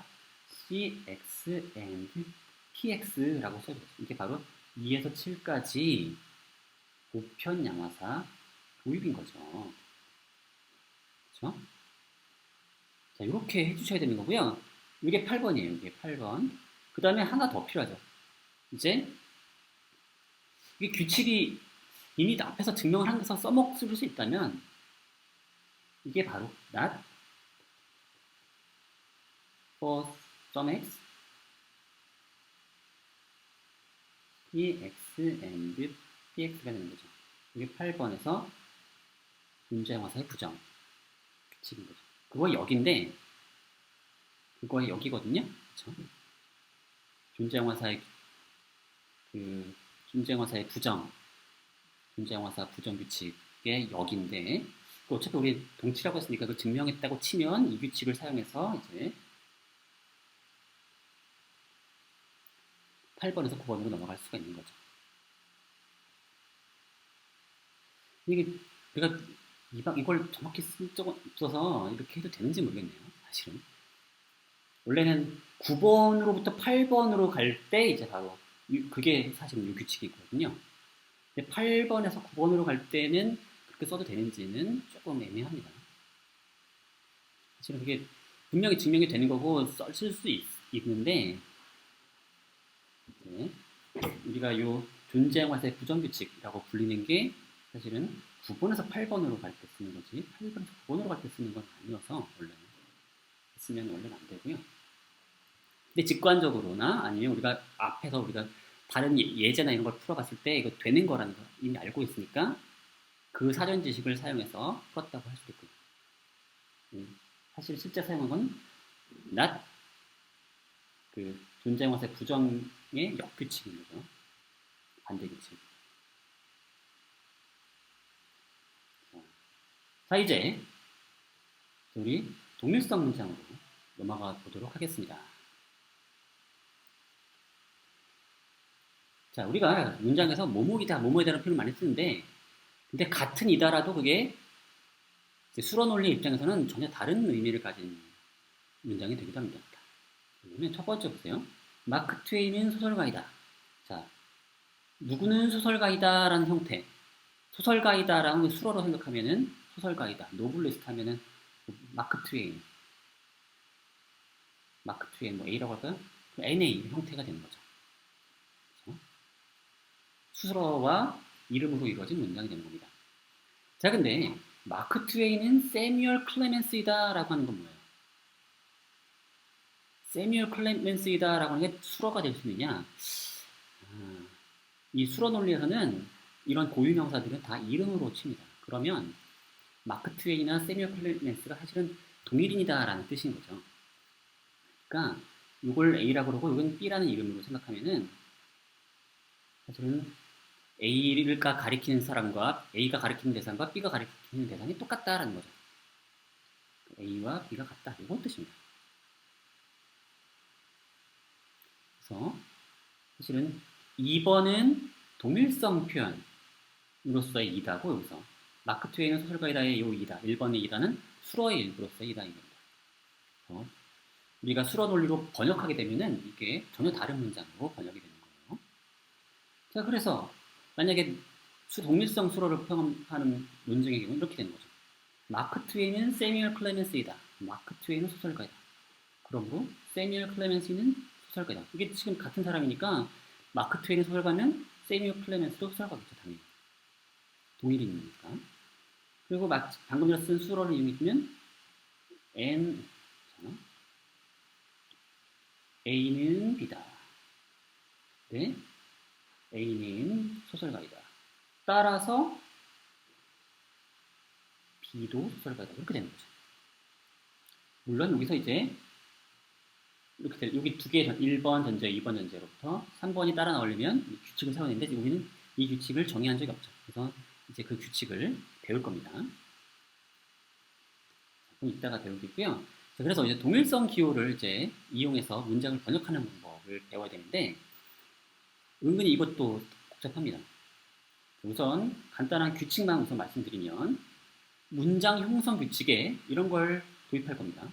cx and px라고 써줘요. 이게 바로 2에서 7까지 보편 양화사 도입인 거죠. 그렇죠? 자, 이렇게 해주셔야 되는 거고요. 이게 8번이에요. 이게 8번. 그 다음에 하나 더 필요하죠. 이제 이게 규칙이 이미 앞에서 증명을 하면서 써먹을 수 있다면 이게 바로 not for some x px and px가 되는 거죠. 이게 8번에서 문제형화사의 부정 규칙인 거죠. 그거 여기인데 그거의 여기거든요. 그렇죠? 존재형화사의 존재형화사의 부정, 존재형화사 부정 규칙의 여기인데 어차피 우리 동치라고 했으니까 그걸 증명했다고 치면 이 규칙을 사용해서 이제 8번에서 9번으로 넘어갈 수가 있는 거죠. 이게 내가 이걸 정확히 쓴 적은 없어서 이렇게 해도 되는지 모르겠네요. 사실은. 원래는 9번으로부터 8번으로 갈 때 이제 바로 그게 사실은 이 규칙이거든요. 근데 8번에서 9번으로 갈 때는 그렇게 써도 되는지는 조금 애매합니다. 사실은 그게 분명히 증명이 되는 거고 쓸 수 있는데 네. 우리가 이 존재형화사의 부정규칙이라고 불리는 게 사실은 9번에서 8번으로 갈 때 쓰는 거지 8번에서 9번으로 갈 때 쓰는 건 아니어서 원래는 쓰면 원래는 안 되고요. 근데 직관적으로나 아니면 우리가 앞에서 우리가 다른 예제나 이런 걸 풀어봤을 때 이거 되는 거라는 거 이미 알고 있으니까 그 사전 지식을 사용해서 풀었다고 할 수도 있고요. 사실 실제 사용한 건 not 그 존재형화사의 부정의 역규칙인 거죠. 반대규칙. 자, 이제 우리 동일성 문장으로 넘어가 보도록 하겠습니다. 자, 우리가 문장에서 뭐뭐이다, 뭐뭐이다라는 표현을 많이 쓰는데 근데 같은 이다라도 그게 수로 논리 입장에서는 전혀 다른 의미를 가진 문장이 되기도 합니다. 그러면 첫 번째 보세요. 마크 트웨인은 소설가이다. 자, 누구는 소설가이다 라는 형태. 소설가이다 라는 수로로 생각하면은 소설가이다. 노블리스트 하면은 마크 트웨인 뭐 A라고 할까요? NA 형태가 되는 거죠. 그렇죠? 수로와 이름으로 이루어진 문장이 되는 겁니다. 자, 근데 마크 트웨인은 세뮤얼 클레멘스이다 라고 하는 건 뭐예요? 세뮤얼 클레멘스이다 라고 하는 게 수로가 될 수 있느냐? 이 수로 논리에서는 이런 고유명사들은 다 이름으로 칩니다. 그러면 마크 트웨인이나 세뮤얼 클레멘스가 사실은 동일인이다 라는 뜻인 거죠. 그러니까 이걸 A라고 그러고 이건 B라는 이름으로 생각하면은 사실은 A가 가리키는 사람과 A가 가리키는 대상과 B가 가리키는 대상이 똑같다라는 거죠. A와 B가 같다. 이건 뜻입니다. 그래서 사실은 2번은 동일성 표현으로서의 이다고 여기서 마크 트웨인은 소설가이다의 요 이다. 1번의 이다는 수로의 일부로서의 이다입니다. 우리가 수로 논리로 번역하게 되면은 이게 전혀 다른 문장으로 번역이 되는 거예요. 자, 그래서 만약에 동일성 수로를 포함하는 문장의 경우는 이렇게 되는 거죠. 마크 트웨인은 세뮤얼 클레멘스이다. 마크 트웨인은 소설가이다. 그러므로 세뮤얼 클레멘스는 소설가이다. 이게 지금 같은 사람이니까 마크 트웨인은 소설가면 세뮤얼 클레멘스도 소설가겠죠, 당연히. 동일인이니까. 그리고 방금 전에 쓴 수로를 이용해주면 A는 B다. 네, A는 소설가이다. 따라서 B도 소설가이다. 이렇게 되는 거죠. 물론 여기서 이제 이렇게 여기 두 개 1번 전제, 2번 전제로부터 3번이 따라 나오려면 규칙을 세워냈는데 우리는 이 규칙을 정의한 적이 없죠. 그래서 이제 그 규칙을 배울 겁니다. 그럼 이따가 배우겠고요. 그래서 이제 동일성 기호를 이제 이용해서 문장을 번역하는 방법을 배워야 되는데 은근히 이것도 복잡합니다. 우선 간단한 규칙만 우선 말씀드리면 문장 형성 규칙에 이런 걸 도입할 겁니다.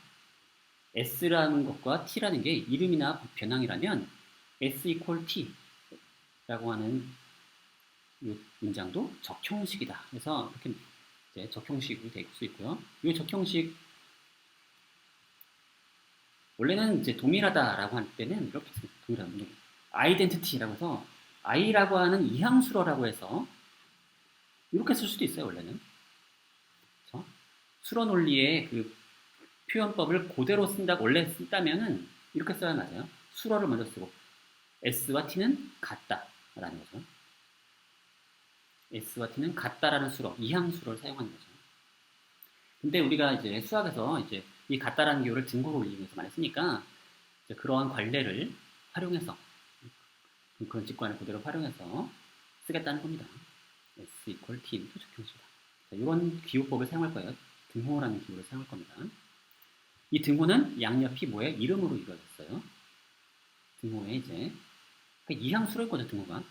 S라는 것과 T라는 게 이름이나 변형이라면 S equal T라고 하는 이 문장도 적형식이다. 그래서 이렇게 이제 적형식으로 될 수 있고요. 이 적형식 원래는 이제 동일하다라고 할 때는 이렇게 동일한 아이덴티티라고 해서 I라고 하는 이항수로라고 해서 이렇게 쓸 수도 있어요. 원래는 그렇죠? 수로 논리의 그 표현법을 그대로 원래 쓴다면은 이렇게 써야 맞아요. 수러를 먼저 쓰고 S와 T는 같다라는 거죠. S와 T는 같다라는 수러, 이항수를 사용하는 거죠. 근데 우리가 이제 수학에서 이제 이 같다라는 기호를 등호로 이용해서 많이 쓰니까 이제 그러한 관례를 활용해서 그런 직관을 그대로 활용해서 쓰겠다는 겁니다. S equal T 표적 형식이다. 이런 기호법을 사용할 거예요. 등호라는 기호를 사용할 겁니다. 이 등호는 양옆이 뭐예요? 이름으로 이루어졌어요. 등호에 이제 그러니까 이항수를 거죠, 등호가.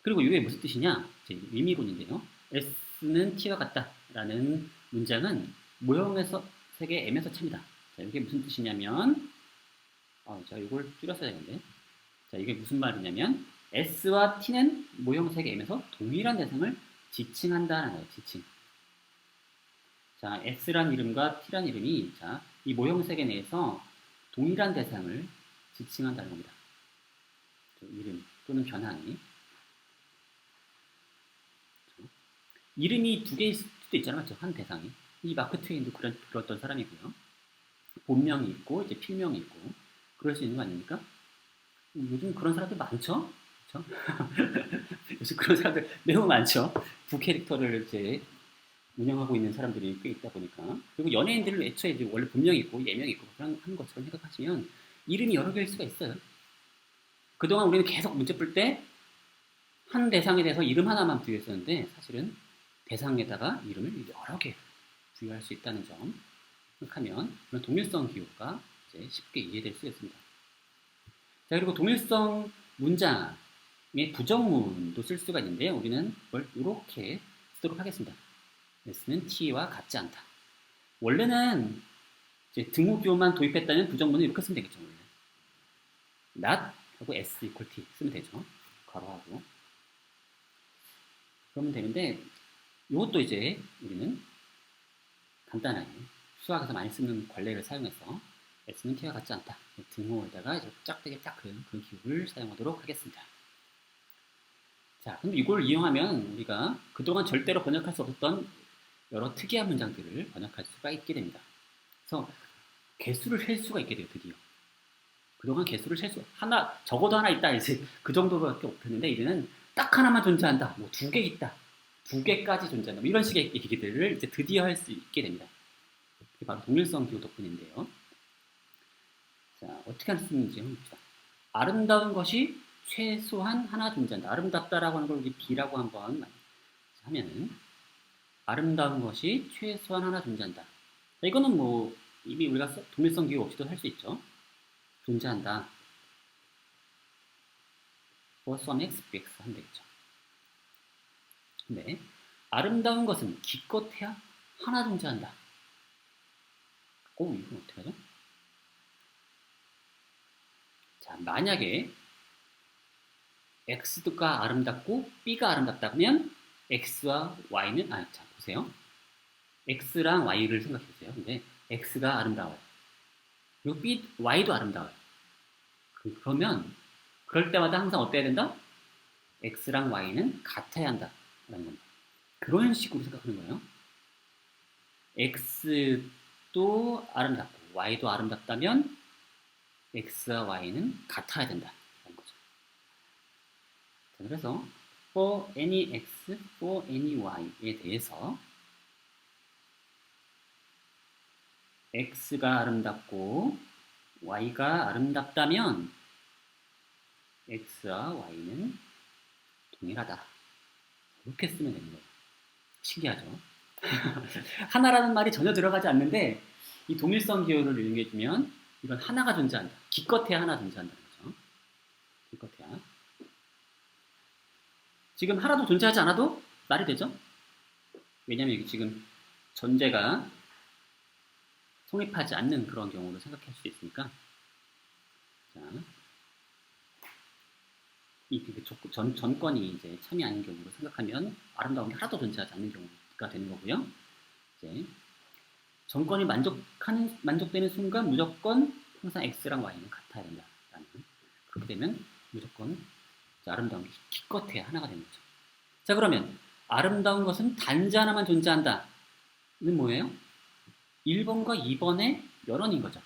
그리고 이게 무슨 뜻이냐? 의미론인데요. S는 T와 같다라는 문장은 모형에서 색의 M에서 찹니다. 자, 이게 무슨 뜻이냐면, 제가 이걸 줄였어야 되는데, 자, 이게 무슨 말이냐면, S와 T는 모형색의 M에서 동일한 대상을 지칭한다는 거예요. 지칭. 자, S란 이름과 T란 이름이 자, 이 모형색에 내에서 동일한 대상을 지칭한다는 겁니다. 이름 또는 변환이. 이름이 두 개일 수도 있잖아요. 맞죠? 한 대상이. 이 마크 트웨인도 그랬던 사람이고요. 본명이 있고, 이제 필명이 있고, 그럴 수 있는 거 아닙니까? 요즘 그런 사람들 많죠? 그렇죠? 요즘 그런 사람들 매우 많죠? 부캐릭터를 이제 운영하고 있는 사람들이 꽤 있다 보니까. 그리고 연예인들은 애초에 이제 원래 본명이 있고, 예명이 있고, 그런 것처럼 생각하시면 이름이 여러 개일 수가 있어요. 그동안 우리는 계속 문제 풀 때 한 대상에 대해서 이름 하나만 부여했었는데, 사실은 대상에다가 이름을 여러 개 부여할 수 있다는 점 생각하면 그런 동일성 기호가 이제 쉽게 이해될 수 있습니다. 자, 그리고 동일성 문장의 부정문도 쓸 수가 있는데 우리는 그걸 이렇게 쓰도록 하겠습니다. S는 T와 같지 않다. 원래는 이제 등호 기호만 도입했다면 부정문은 이렇게 쓰면 되겠죠. 원래. not 하고 S equal T 쓰면 되죠. 괄호하고. 그러면 되는데 이것도 이제 우리는 간단하게 수학에서 많이 쓰는 관례를 사용해서 S는 T와 같지 않다. 등호에다가 이제 짝대기 딱 그 기호를 사용하도록 하겠습니다. 자, 근데 이걸 이용하면 우리가 그동안 절대로 번역할 수 없었던 여러 특이한 문장들을 번역할 수가 있게 됩니다. 그래서 개수를 셀 수가 있게 돼요, 드디어. 그동안 개수를 셀 수, 적어도 하나 있다, 이제 그 정도밖에 없었는데, 이제는 딱 하나만 존재한다, 뭐 2개 있다, 2개까지 존재한다, 뭐 이런 식의 얘기들을 이제 드디어 할 수 있게 됩니다. 그게 바로 동일성 기호 덕분인데요. 자, 어떻게 쓰는지 한번 봅시다. 아름다운 것이 최소한 하나 존재한다. 아름답다라고 하는 걸 우리 B라고 한번 하면은, 아름다운 것이 최소한 하나 존재한다. 자, 이거는 뭐 이미 우리가 동일성 기호 없이도 할 수 있죠. 존재한다. for some x, bx 하면 되겠죠. 근데 아름다운 것은 기껏해야 하나 존재한다. 이건 어떻게 하죠? 자, 만약에 x가 아름답고 b가 아름답다 그러면 x와 y는 자 보세요. x랑 y를 생각해 보세요. 근데 x가 아름다워요. 그리고 y도 아름다워요. 그러면 그럴 때마다 항상 어때야 된다? x랑 y는 같아야 한다라는 겁니다. 그런 식으로 생각하는 거예요. x도 아름답고 y도 아름답다면 x와 y는 같아야 된다라는 거죠. 자, 그래서 for any x, for any y에 대해서 x가 아름답고 y가 아름답다면 x와 y는 동일하다. 이렇게 쓰면 되는 거예요. 신기하죠? 하나라는 말이 전혀 들어가지 않는데 이 동일성 기호를 이용해주면 이런 하나가 존재한다. 기껏해야 하나 존재한다는 거죠. 기껏해야. 지금 하나도 존재하지 않아도 말이 되죠? 왜냐하면 여기 지금 전제가 성립하지 않는 그런 경우를 생각할 수 있으니까. 자, 이 전권이 이제 참이 아닌 경우로 생각하면 아름다운 게 하나도 존재하지 않는 경우가 되는 거고요. 이제 전권이 만족되는 순간 무조건 항상 x랑 y는 같아야 된다라는, 그렇게 되면 무조건 아름다운 게 기껏해야 하나가 되는 거죠. 자, 그러면 아름다운 것은 단지 하나만 존재한다는 뭐예요? 1번과 2번의 연원인 거죠.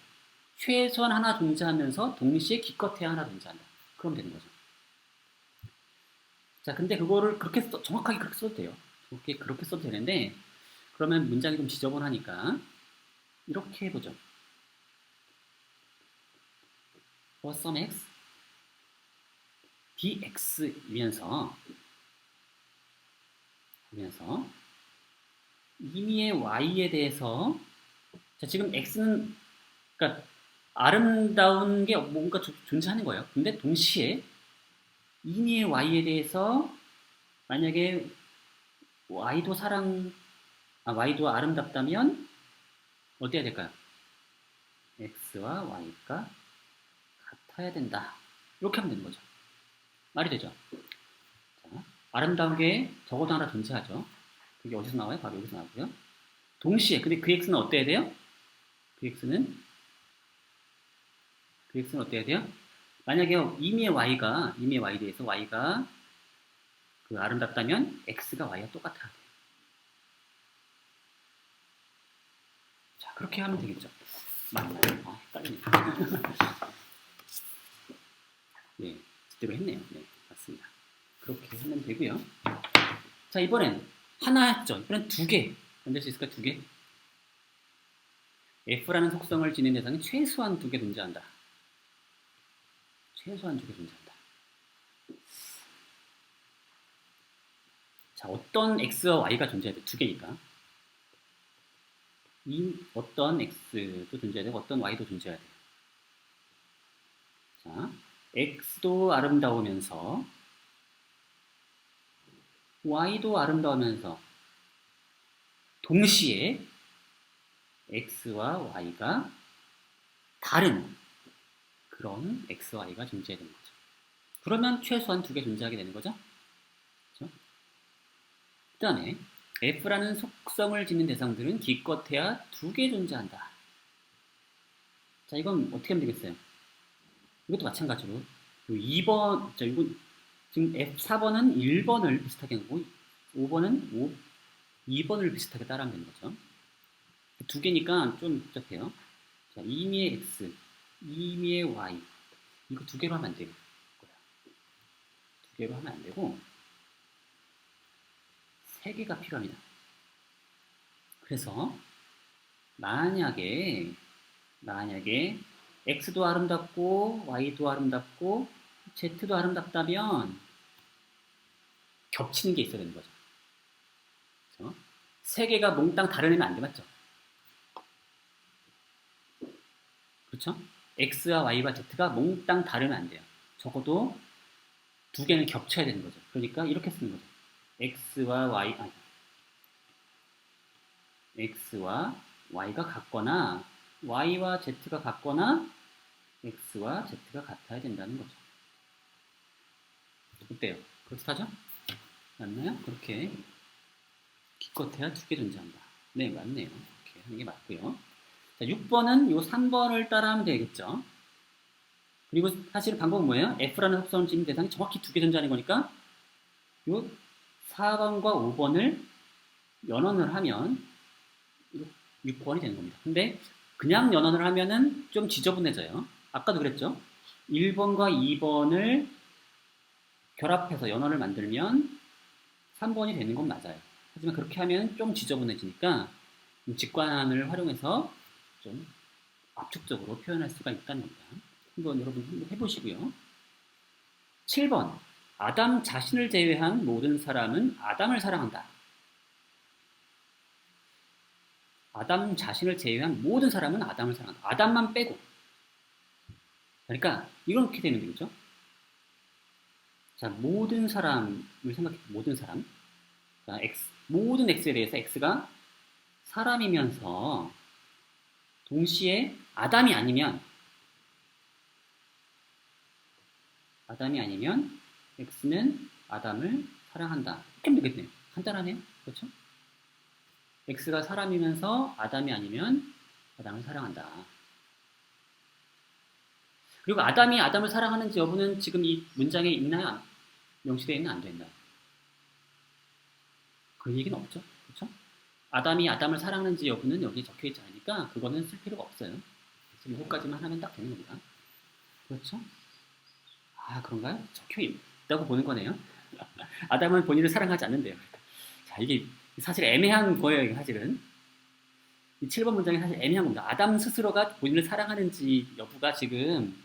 최소한 하나 존재하면서 동시에 기껏해야 하나 존재한다. 그럼 되는 거죠. 자, 근데 그거를 정확하게 그렇게 써도 돼요. 그렇게 써도 되는데, 그러면 문장이 좀 지저분하니까, 이렇게 해보죠. for some x, dx이면서, 임의의 y에 대해서, 자, 지금 x는, 그러니까, 아름다운 게 뭔가 존재하는 거예요. 근데 동시에, 임의의 y에 대해서, 만약에 y도 아름답다면 어때야 될까요? x와 y가 같아야 된다. 이렇게 하면 되는 거죠. 말이 되죠? 자, 아름다운 게 적어도 하나 존재하죠. 그게 어디서 나와요? 바로 여기서 나오고요. 동시에 근데 그 x는 어때야 돼요? 그 x는 어때야 돼요? 만약에 임의의 y에 대해서 y가 그 아름답다면 x가 y와 똑같아야 돼요. 자, 그렇게 하면 되겠죠. 맞나요? 아, 헷갈리네. 네, 제대로 했네요. 네, 맞습니다. 그렇게 하면 되고요. 자, 이번엔 하나 했죠. 이번엔 두 개. 만들 수 있을까? 두 개. F라는 속성을 지닌 대상이 최소한 두 개 존재한다. 최소한 두 개 존재한다. 자, 어떤 X와 Y가 존재해야 돼? 두 개니까. 어떤 X도 존재해야 되고, 어떤 Y도 존재해야 돼요. 자, X도 아름다우면서, Y도 아름다우면서, 동시에 X와 Y가 다른 그런 X, Y가 존재해야 되는 거죠. 그러면 최소한 두 개 존재하게 되는 거죠. 그렇죠? 그 다음에 F라는 속성을 지닌 대상들은 기껏해야 두 개 존재한다. 자, 이건 어떻게 하면 되겠어요? 이것도 마찬가지로 2번, 자, 이건 지금 F4번은 1번을 비슷하게 하고 5번은 2번을 비슷하게 따라하면 되는 거죠. 두 개니까 좀 복잡해요. 자, 임의의 X, 임의의 Y 이거 두 개로 하면 안 돼요. 두 개로 하면 안 되고 세 개가 필요합니다. 그래서 만약에 X도 아름답고 Y도 아름답고 Z도 아름답다면 겹치는 게 있어야 되는 거죠. 그렇죠? 세 개가 몽땅 다르면 안 돼, 맞죠? 그렇죠? X와 Y와 Z가 몽땅 다르면 안 돼요. 적어도 두 개는 겹쳐야 되는 거죠. 그러니까 이렇게 쓰는 거죠. X와 Y가 같거나 Y와 Z가 같거나 X와 Z가 같아야 된다는 거죠. 어때요? 그렇하죠? 맞나요? 그렇게 기껏해야 두 개 존재한다. 네, 맞네요. 이렇게 하는 게 맞고요. 자, 6번은 요 3번을 따라하면 되겠죠. 그리고 사실 방법은 뭐예요? F라는 속성을 지닌 대상이 정확히 두 개 존재하는 거니까 요 4번과 5번을 연원을 하면 6번이 되는 겁니다. 근데 그냥 연원을 하면은 좀 지저분해져요. 아까도 그랬죠? 1번과 2번을 결합해서 연원을 만들면 3번이 되는 건 맞아요. 하지만 그렇게 하면 좀 지저분해지니까 직관을 활용해서 좀 압축적으로 표현할 수가 있다는 겁니다. 한번 여러분 해보시고요. 7번. 아담 자신을 제외한 모든 사람은 아담을 사랑한다. 아담 자신을 제외한 모든 사람은 아담을 사랑한다. 아담만 빼고. 그러니까 이렇게 되는 거죠. 자, 모든 사람을 생각해. 모든 사람. 자, 모든 X에 대해서 X가 사람이면서 동시에 아담이 아니면 X는 아담을 사랑한다. 이렇게 하면 되겠네요. 간단하네요. 그렇죠? X가 사람이면서 아담이 아니면 아담을 사랑한다. 그리고 아담이 아담을 사랑하는지 여부는 지금 이 문장에 있나요? 명시되어 있나 안 되어 있나요? 그 얘기는 없죠. 그렇죠? 아담이 아담을 사랑하는지 여부는 여기 적혀 있지 않으니까 그거는 쓸 필요가 없어요. 그래서 이거까지만 하면 딱 되는 겁니다. 그렇죠? 아, 그런가요? 적혀 있다고 보는 거네요. 아담은 본인을 사랑하지 않는데요. 자, 이게 사실 애매한 거예요, 사실은. 이 7번 문장이 사실 애매한 겁니다. 아담 스스로가 본인을 사랑하는지 여부가 지금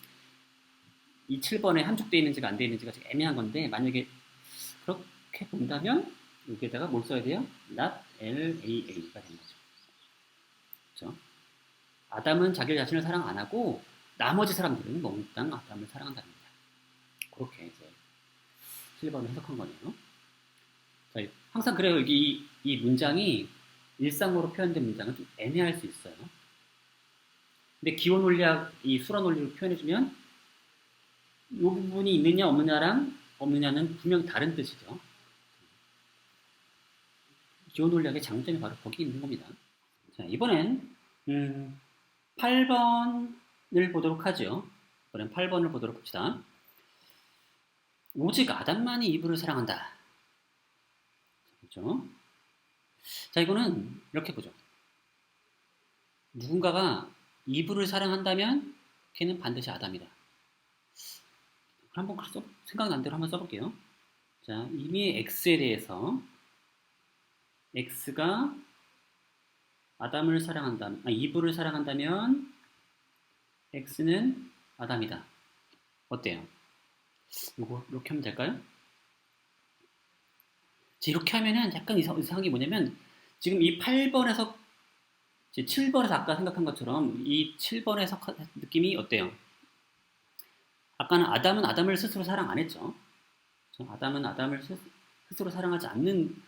이 7번에 함축되어 있는지가 안 되어 있는지가 지금 애매한 건데, 만약에 그렇게 본다면 여기에다가 뭘 써야 돼요? not LAA가 되는 거죠. 그렇죠? 아담은 자기 자신을 사랑 안 하고 나머지 사람들은 몽땅 아담을 사랑한다는 겁니다. 그렇게 이제 7번을 해석한 거네요. 자, 항상 그래요. 이 문장이 일상어로 표현된 문장은 좀 애매할 수 있어요. 근데 기호 논리학, 이 수로 논리로 표현해주면 이 부분이 있느냐 없느냐는 분명 다른 뜻이죠. 기호 논리학의 장점이 바로 거기 있는 겁니다. 자, 이번엔 8번을 보도록 하죠. 이번엔 8번을 보도록 합시다. 오직 아담만이 이브를 사랑한다. 그렇죠? 자, 이거는 이렇게 보죠. 누군가가 이브를 사랑한다면 걔는 반드시 아담이다. 한번 생각난 대로 한번 써볼게요. 자, 이미 X에 대해서 X가 아담을 사랑한다면, 이브를 사랑한다면 X는 아담이다. 어때요? 이거 이렇게 하면 될까요? 자, 이렇게 하면은 약간 이상한 게 뭐냐면 지금 이 8번에서 7번에서 아까 생각한 것처럼 이 7번의 느낌이 어때요? 아까는 아담은 아담을 스스로 사랑 안 했죠. 아담은 아담을 스스로 사랑하지 않는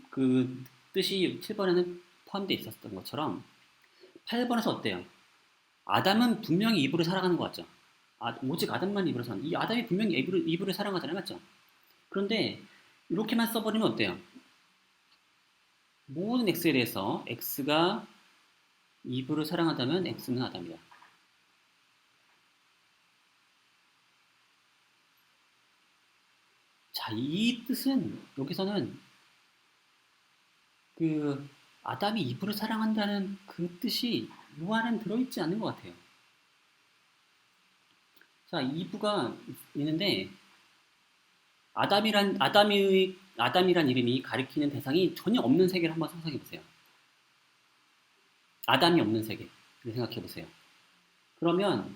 그 뜻이 7번에는 포함되어 있었던 것처럼 8번에서 어때요? 아담은 분명히 이브를 사랑하는 것 같죠. 오직 아담만 이브를 사랑. 이 아담이 분명히 이브를 사랑하잖아요, 맞죠? 그런데 이렇게만 써버리면 어때요? 모든 x에 대해서 x가 이브를 사랑하다면 x는 아담이다. 자, 이 뜻은 여기서는 그 아담이 이브를 사랑한다는 그 뜻이 이 안에 들어있지 않는 것 같아요. 자, 이브가 있는데 아담이란 이름이 가리키는 대상이 전혀 없는 세계를 한번 상상해 보세요. 아담이 없는 세계를 생각해 보세요. 그러면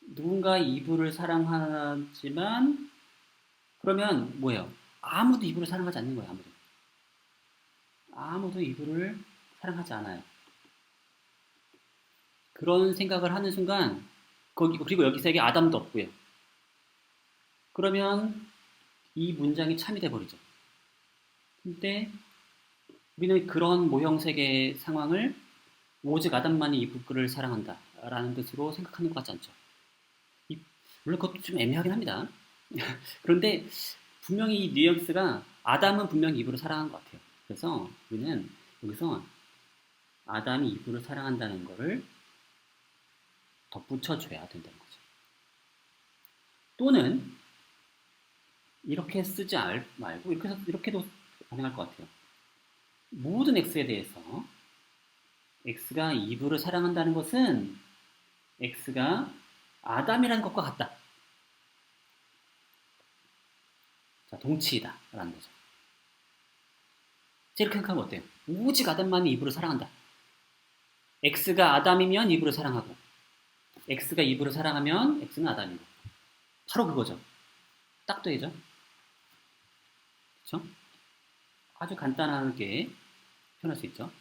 누군가 이브를 사랑하지만 그러면 뭐예요? 아무도 이브를 사랑하지 않는 거예요. 아무도 이브를 사랑하지 않아요. 그런 생각을 하는 순간 그리고 여기 세계 아담도 없고요. 그러면 이 문장이 참이 돼버리죠. 근데 우리는 그런 모형세계 상황을 오직 아담만이 이브를 사랑한다 라는 뜻으로 생각하는 것 같지 않죠. 물론 그것도 좀 애매하긴 합니다. 그런데 분명히 이 뉘앙스가 아담은 분명히 이브를 사랑한 것 같아요. 그래서 우리는 여기서 아담이 이브를 사랑한다는 것을 덧붙여줘야 된다는 거죠. 또는 이렇게 쓰지 말고 이렇게도 가능할 것 같아요. 모든 x에 대해서 x가 이브를 사랑한다는 것은 x가 아담이라는 것과 같다. 자, 동치이다 라는 거죠. 이렇게 생각하면 어때요? 오직 아담만이 이브를 사랑한다. x가 아담이면 이브를 사랑하고 x가 이브를 사랑하면 x는 아담이고 바로 그거죠. 딱 되죠? 그렇죠? 아주 간단하게 표현할 수 있죠.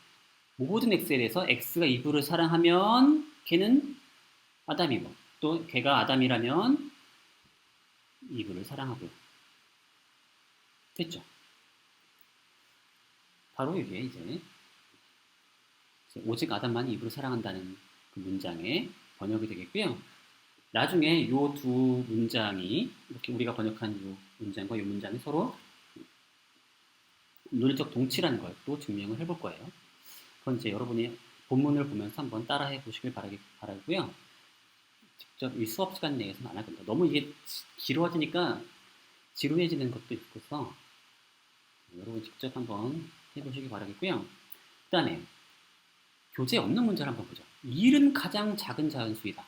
모든 x에 대해서 x가 이브를 사랑하면 걔는 아담이고 또 걔가 아담이라면 이브를 사랑하고요. 됐죠? 바로 이게 이제 오직 아담만이 이브를 사랑한다는 그 문장의 번역이 되겠고요. 나중에 이 두 문장이 이렇게 우리가 번역한 이 문장과 이 문장이 서로 논리적 동치라는 걸 또 증명을 해볼 거예요. 그건 이제 여러분이 본문을 보면서 한번 따라해 보시길 바라고요. 직접 이 수업 시간 내에서는 안 할 겁니다. 너무 이게 길어지니까 지루해지는 것도 있어서 여러분 직접 한번 해보시기 바라겠고요. 다음에 교재 없는 문제를 한번 보죠. 1은 가장 작은 자연수이다.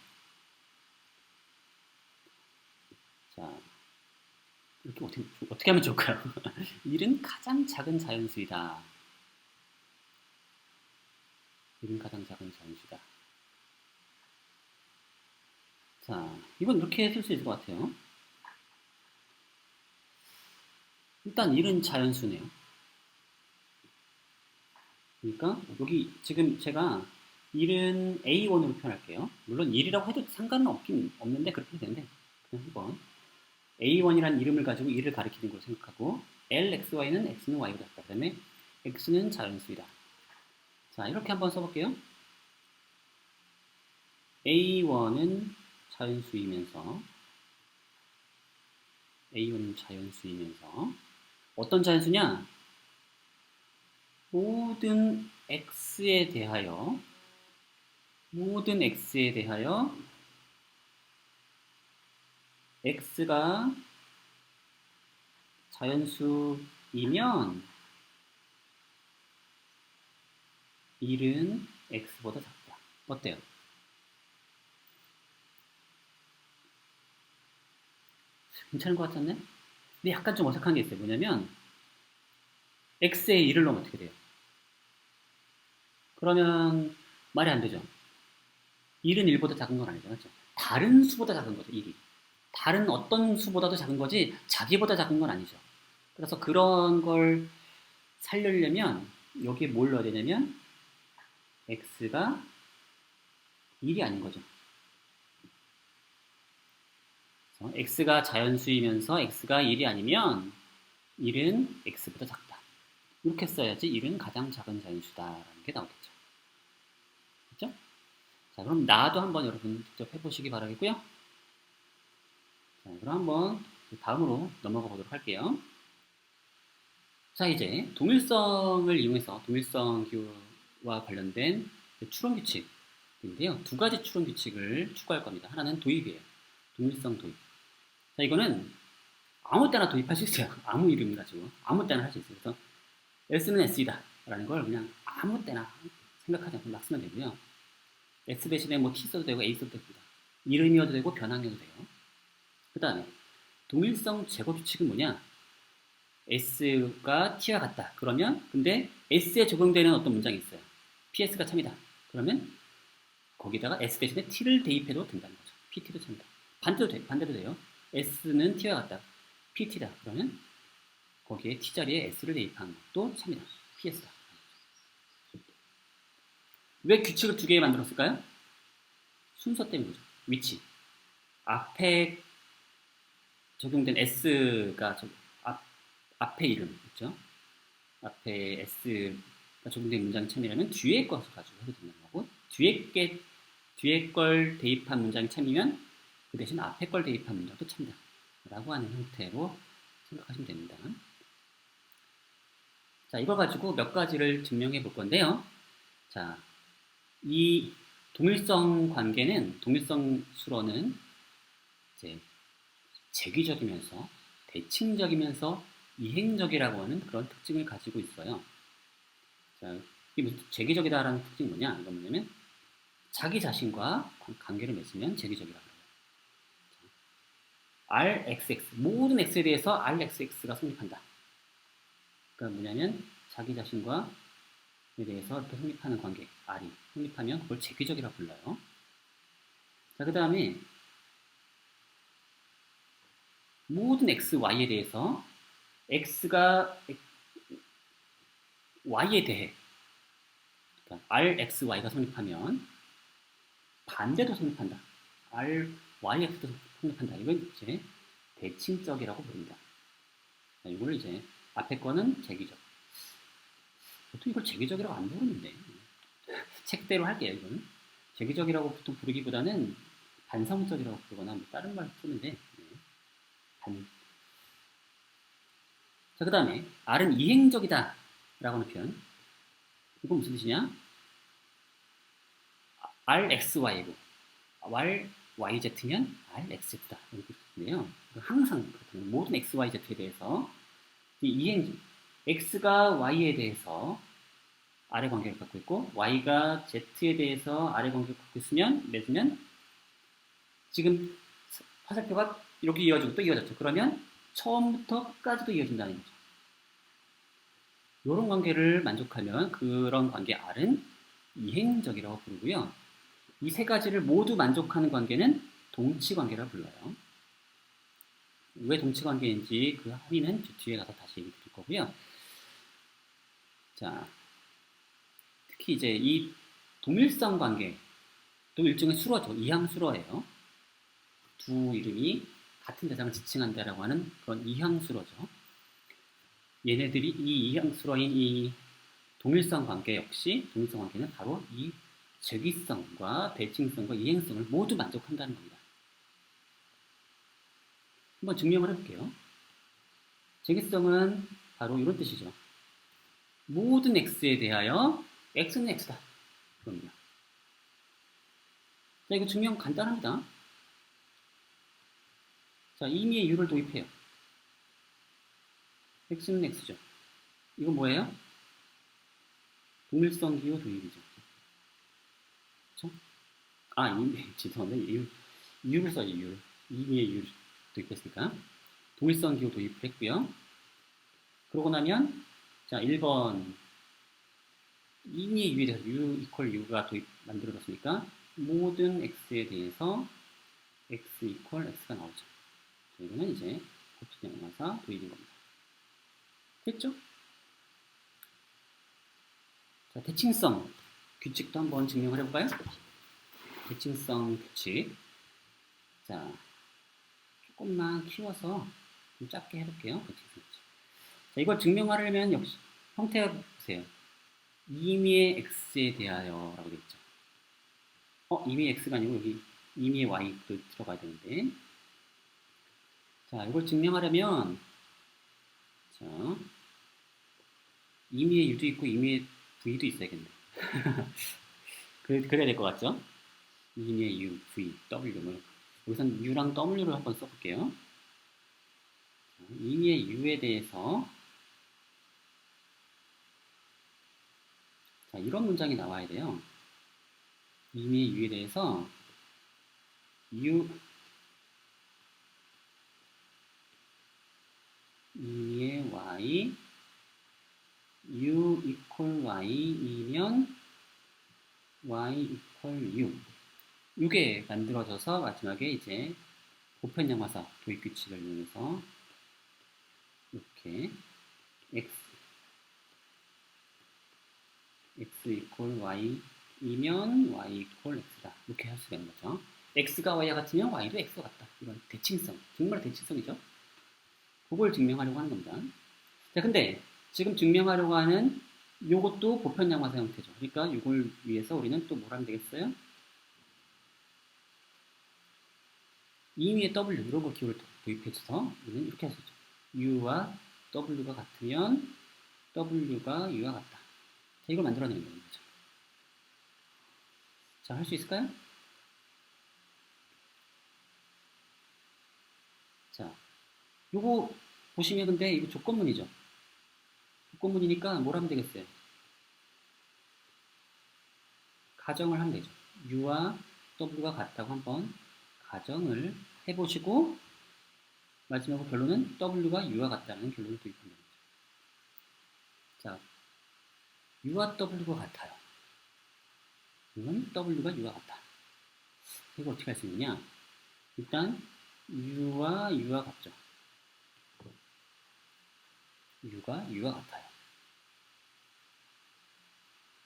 자, 이렇게 어떻게 하면 좋을까요? 1은 가장 작은 자연수이다. 1은 가장 작은 자연수이다. 자, 이건 이렇게 쓸 수 있을 것 같아요. 일단 1은 자연수네요. 그러니까 여기 지금 제가 1은 A1으로 표현할게요. 물론 1이라고 해도 상관은 없는데 그렇게 해도 되는데 그냥 한번 A1이라는 이름을 가지고 1을 가리키는 걸로 생각하고 LXY는 X는 Y보다 작다. 그 다음에 X는 자연수이다. 자, 이렇게 한번 써볼게요. A1은 자연수이면서 A1은 자연수이면서 어떤 자연수냐? 모든 X에 대하여 X가 자연수이면 1은 X보다 작다. 어때요? 괜찮은 것 같지 않나요? 근데 약간 좀 어색한 게 있어요. 뭐냐면 X에 1을 넣으면 어떻게 돼요? 그러면 말이 안 되죠. 1은 1보다 작은 건 아니죠. 그렇죠? 다른 수보다 작은 거죠. 1이. 다른 어떤 수보다도 작은 거지 자기보다 작은 건 아니죠. 그래서 그런 걸 살리려면 여기에 뭘 넣어야 되냐면 x가 1이 아닌 거죠. 그래서 x가 자연수이면서 x가 1이 아니면 1은 x보다 작다. 이렇게 써야지 1은 가장 작은 자연수다라는 게 나오겠죠. 그렇죠? 자, 그럼 나도 한번 여러분 직접 해보시기 바라겠고요. 자, 그럼 한번 다음으로 넘어가 보도록 할게요. 자, 이제 동일성을 이용해서 동일성 기호와 관련된 추론 규칙인데요. 두 가지 추론 규칙을 추구할 겁니다. 하나는 도입이에요. 동일성 도입. 자, 이거는 아무 때나 도입할 수 있어요. 아무 이름 가지고 아무 때나 할 수 있어요. 그래서 S는 S이다 라는 걸 그냥 아무 때나 생각하지 않고 막 쓰면 되고요. S 대신에 뭐 T 써도 되고 A 써도 됩니다. 이름이어도 되고 변환이어도 돼요. 그 다음에 동일성 제거 규칙은 뭐냐? S가 T와 같다. 그러면 근데 S에 적용되는 어떤 문장이 있어요. PS가 참이다. 그러면 거기다가 S 대신에 T를 대입해도 된다는 거죠. PT도 참이다. 반대도 돼요. S는 T와 같다. PT다. 그러면 거기에 T 자리에 S를 대입하는 것도 참이다. PS다. 왜 규칙을 두 개 만들었을까요? 순서 때문이죠. 위치. 앞에 적용된 S가 앞에 이름 있죠. 앞에 S가 적용된 문장이 참이라면 뒤에 것을 가지고 해도 된다는 거고 뒤에 걸 대입한 문장이 참이면 그 대신 앞에 걸 대입한 문장도 참이다 라고 하는 형태로 생각하시면 됩니다. 자, 이걸 가지고 몇 가지를 증명해 볼 건데요. 자, 이 동일성 관계는 동일성 수로는 이제 재규적이면서 대칭적이면서 이행적이라고 하는 그런 특징을 가지고 있어요. 자, 이 재규적이다라는 특징이 뭐냐? 이건 뭐냐면 자기 자신과 관계를 맺으면 재규적이라고 해요. RXX 모든 X에 대해서 RXX가 성립한다. 그러니까 뭐냐면 자기 자신과 에 대해서 이렇게 성립하는 관계 R이 성립하면 그걸 재규적이라고 불러요. 자, 그 다음에 모든 X, Y에 대해서 X가 Y에 대해 그러니까 RXY가 성립하면 반대도 성립한다. RYX도 성립한다. 이건 이제 대칭적이라고 부릅니다. 자, 이걸 이제 앞에 거는 재규적. 보통 이걸 재규적이라고 안 부르는데 책대로 할게요. 이거는 재규적이라고 보통 부르기보다는 반성적이라고 부르거나 뭐 다른 말 쓰는데 자, 그 다음에 R은 이행적이다 라고 하는 표현. 이건 무슨 뜻이냐? RXY고 YZ면 RX다 이렇게 뜻인데요. 항상 그렇다면 모든 XYZ에 대해서 이 이행 X가 Y에 대해서 아래 관계를 갖고 있고 y가 z에 대해서 아래 관계를 갖고 있으면 맺으면 지금 화살표가 이렇게 이어지고 또 이어졌죠. 그러면 처음부터 끝까지도 이어진다는 거죠. 이런 관계를 만족하면 그런 관계 R은 이행적이라고 부르고요. 이 세 가지를 모두 만족하는 관계는 동치관계라고 불러요. 왜 동치관계인지 그 합의는 뒤에 가서 다시 얘기 드릴 거고요. 자, 특히 이제 이 동일성 관계, 또 일종의 수로죠. 이항수로예요. 두 이름이 같은 대상을 지칭한다라고 하는 그런 이항수로죠. 얘네들이 이 이항수로인 이 동일성 관계 역시 동일성 관계는 바로 이 적이성과 대칭성과 이행성을 모두 만족한다는 겁니다. 한번 증명을 해볼게요. 적이성은 바로 이런 뜻이죠. 모든 x에 대하여 x는 x다. 그럽니다. 자, 이거 증명 간단합니다. 자, 임의의 u를 도입해요. x는 x죠. 이건 뭐예요? 동일성 기호 도입이죠. 그렇죠? 아, 죄송합니다. 이유를 써야지, 이유를. 임의의 u를 도입했으니까. 동일성 기호 도입을 했고요. 그러고 나면, 자, 1번. 임의의 u에 대해서 u equal u가 만들어졌으니까, 모든 x에 대해서 x equal x가 나오죠. 이거는 이제 고투명사사 도입인 겁니다. 됐죠? 자, 대칭성 규칙도 한번 증명을 해볼까요? 대칭성 규칙. 자, 조금만 키워서 좀 작게 해볼게요. 대칭성 규칙. 자, 이걸 증명하려면 역시 형태가 보세요. 임의의 x에 대하여 라고 되어 있죠. 임의의 x가 아니고 여기 임의의 y도 들어가야 되는데. 자, 이걸 증명하려면 자, 임의의 u도 있고 임의의 v도 있어야겠네. 그래야 될 것 같죠? 임의의 u, v, w. 여기선 u랑 w를 한번 써볼게요. 임의의 u에 대해서 자, 이런 문장이 나와야 돼요. 임의의 u에 대해서 u 임의의 y u equal y이면 y equal u 이게 만들어져서 마지막에 이제 보편영화사 도입규칙을 이용해서 이렇게 x equal y이면 y equal x다 이렇게 할 수가 있는 거죠. x가 y와 같으면 y도 x와 같다. 이건 대칭성, 정말 대칭성이죠. 그걸 증명하려고 하는 겁니다. 자, 근데 지금 증명하려고 하는 요것도 보편양화사 형태죠. 그러니까 이걸 위해서 우리는 또 뭘 하면 되겠어요? 임의의 w 이런 걸 기호를 도입해서 우리는 이렇게 할 수 있죠. u와 w가 같으면 w가 u와 같다. 자, 이걸 만들어내는 거죠. 자, 할 수 있을까요? 자, 요거 보시면 근데 이거 조건문이죠. 조건문이니까 뭘 하면 되겠어요? 가정을 하면 되죠. u와 w가 같다고 한번 가정을 해보시고 마지막으로 결론은 w가 u와 같다는 결론을 도입하는 거죠. 자, u와 w가 같아요. 이건 w가 u와 같다. 이거 어떻게 할 수 있느냐? 일단 u와 u와 같죠. u가 u와 같아요.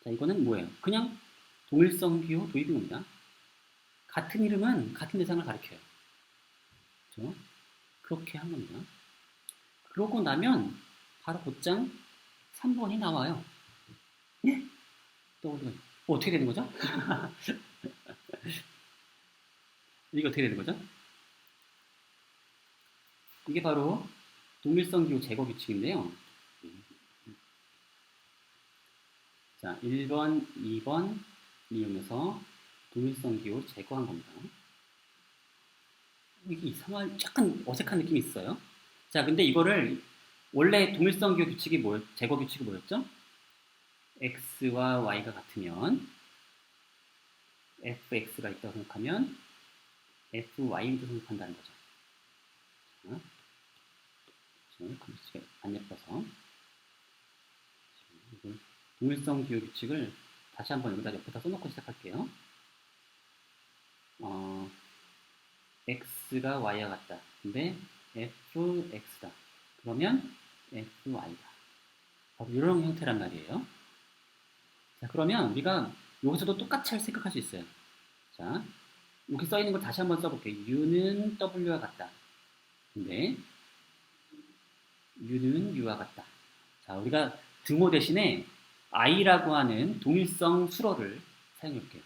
자, 이거는 뭐예요? 그냥 동일성 기호 도입인 겁니다. 같은 이름은 같은 대상을 가리켜요. 그렇죠? 그렇게 한 겁니다. 그러고 나면 바로 곧장 3번이 나와요. 예? 또 어떻게 되는 거죠? 이게 어떻게 되는 거죠? 이게 바로 동일성 기호 제거 규칙인데요. 자, 1번, 2번 이용해서 동일성 기호 제거한 겁니다. 이게 이상한, 약간 어색한 느낌이 있어요. 자, 근데 이거를 원래 동일성 기호 규칙이 제거 규칙이 뭐였죠? x와 y가 같으면 fx가 있다고 생각하면 fy도 생각한다는 거죠. 자, 글씨가 안 예뻐서 동일성 기호 규칙을 다시 한번 여기다 옆에다 써놓고 시작할게요. x가 y와 같다. 근데 fx다. 그러면 fy다. 바로 이런 형태란 말이에요. 자, 그러면 우리가 여기서도 똑같이 생각할 수 있어요. 자, 여기 써있는 걸 다시 한번 써볼게요. u는 w와 같다. 근데 u는 u와 같다. 자, 우리가 등호 대신에 i라고 하는 동일성 수로를 사용해볼게요.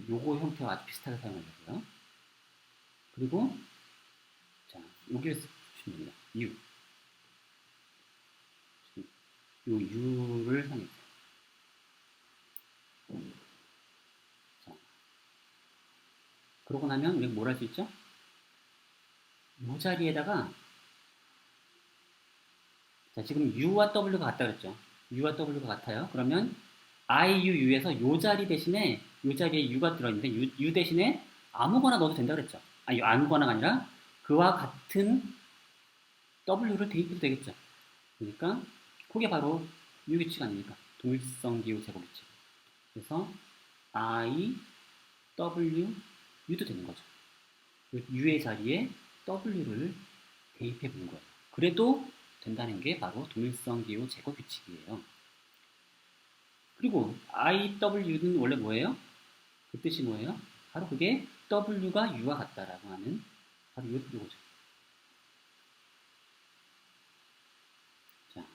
요거 형태와 아주 비슷하게 사용하려고요. 그리고 자, 여기를 쓰시면 됩니다. u. 요 u를 사용해주세요. 자, 그러고 나면 우리가 뭘 할 수 있죠? 이 자리에다가 자, 지금 u와 w가 같다 그랬죠? u와 w가 같아요. 그러면 iu에서 요 자리 대신에 요 자리에 u가 들어있는데 u 대신에 아무거나 넣어도 된다 그랬죠? 아니, 아무거나가 아니라 그와 같은 w를 대입해도 되겠죠? 그러니까 그게 바로 u 규칙 아닙니까? 동일성 기호 제곱 규칙. 그래서 i, w, u도 되는 거죠. u의 자리에 w를 대입해 본 거예요. 그래도 된다는 게 바로 동일성 기호 제곱 규칙이에요. 그리고 IW는 원래 뭐예요? 그 뜻이 뭐예요? 바로 그게 W가 U와 같다라고 하는 바로 요거죠. 자,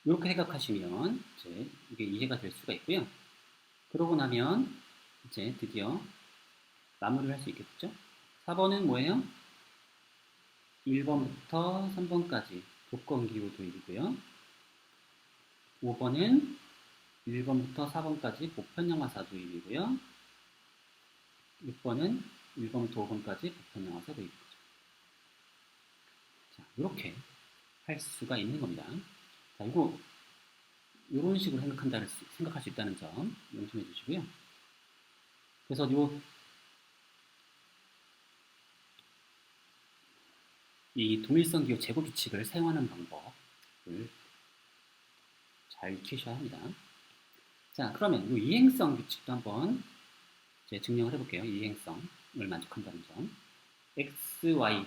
이렇게 생각하시면 이제 이게 이해가 될 수가 있고요. 그러고 나면 이제 드디어 마무리를 할 수 있겠죠? 4번은 뭐예요? 1번부터 3번까지 조건기호 도입이고요. 5번은 1번부터 4번까지 보편영화사 도입이고요. 6번은 1번부터 5번까지 보편영화사 도입이죠. 자, 이렇게 할 수가 있는 겁니다. 자, 이거 이런 식으로 생각할 수 있다는 점 명심해 주시고요. 그래서 이 동일성 기호 제곱 규칙을 사용하는 방법을 잘 익히셔야 합니다. 자, 그러면 이 이행성 규칙도 한번 이제 증명을 해볼게요. 이행성을 만족한다는 점.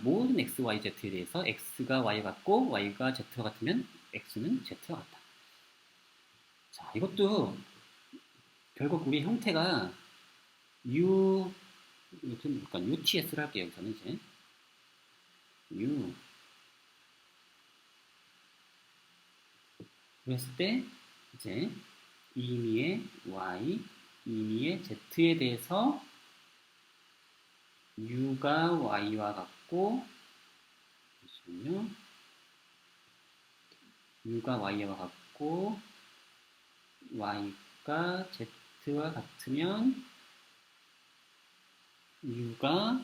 모든 x, y, z에 대해서 x가 y 같고 y가 z와 같으면 x는 z와 같다. 자, 이것도 결국 우리 형태가 UTS를 할게요. 여기서는 이제 U 그랬을 때 이제 임의의 Y, 임의의 Z에 대해서 U가 Y와 같고 잠시만요. U가 Y와 같고 Y가 Z와 같으면 U가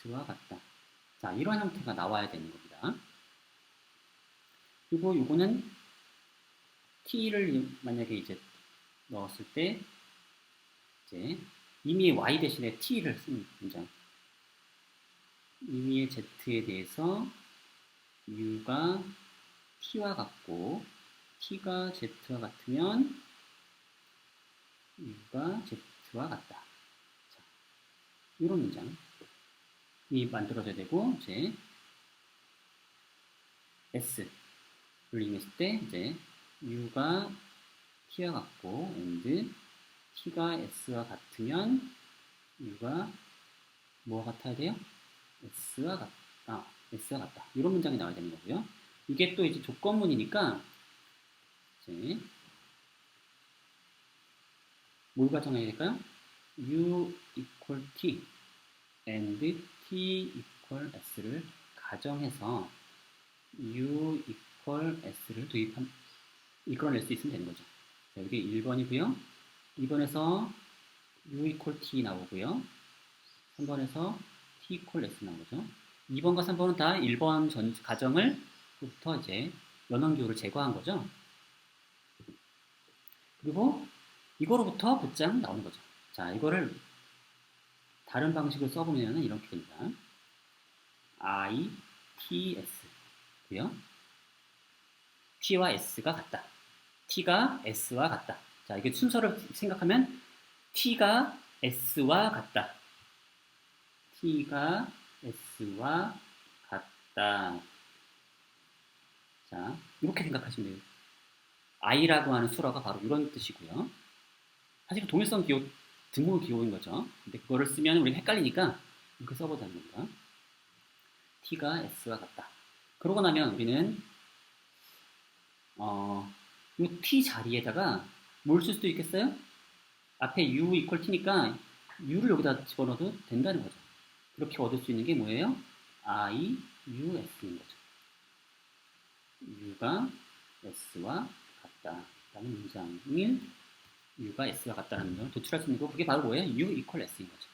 Z와 같다. 자, 이런 형태가 나와야 되는 겁니다. 그리고 요거는 t를 만약에 이제 넣었을 때 이제 이미 y 대신에 t를 쓰는 문장. 이미의 z에 대해서 u가 t와 같고 t가 z와 같으면 u가 z와 같다. 자, 이런 문장이 만들어져야 되고 이제 s를 임했을 때 이제 u가 t와 같고 and t가 s와 같으면 u가 뭐와 같아야 돼요? s와 같다. 이런 문장이 나와야 되는 거고요. 이게 또 이제 조건문이니까 이제 뭘 가정해야 될까요? u equal t and t equal s를 가정해서 u equal s를 이끌어낼 수 있으면 되는 거죠. 자, 여기 1번이고요. 2번에서 u equal t 나오고요. 3번에서 t equal s 나오죠. 2번과 3번은 다 1번 가정을 부터 이제 연원기호를 제거한 거죠. 그리고 이거로부터 붓장 나오는 거죠. 자, 이거를 다른 방식으로 써보면 이렇게 됩니다. I, T, S. 고요. T와 S가 같다. T가 S와 같다. 자, 이게 순서를 생각하면 T가 S와 같다. T가 S와 같다. 자, 이렇게 생각하시면 돼요. I라고 하는 수어가 바로 이런 뜻이고요. 사실 동일성 기호, 등호 기호인 거죠. 근데 그거를 쓰면 우리 헷갈리니까 이렇게 써보자는 겁니다. T가 S와 같다. 그러고 나면 우리는 이 T 자리에다가 뭘 쓸 수도 있겠어요? 앞에 U equal T니까 U를 여기다 집어넣어도 된다는 거죠. 그렇게 얻을 수 있는 게 뭐예요? I, U, S인 거죠. U가 S와 같다. 라는 문장을 U가 S와 같다는 문장을 도출할 수 있는 거 그게 바로 뭐예요? U equal S인 거죠.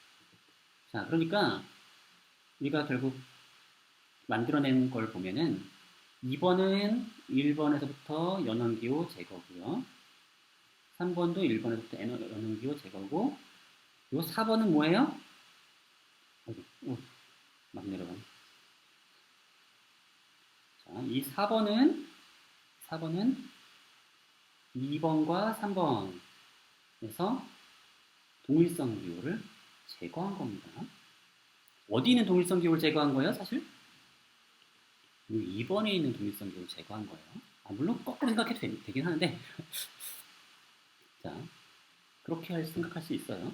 자, 그러니까 우리가 결국 만들어낸 걸 보면은 2번은 1번에서부터 연원기호 제거고요. 3번도 1번에서부터 연원기호 제거고 요 4번은 뭐예요? 막 내려가네. 자, 이 4번은 2번과 3번에서 동일성 기호를 제거한 겁니다. 어디 있는 동일성 기호를 제거한 거예요, 사실? 2번에 있는 동일성 기호를 제거한 거예요. 물론 거꾸로 생각해도 되긴 하는데 자, 그렇게 생각할 수 있어요.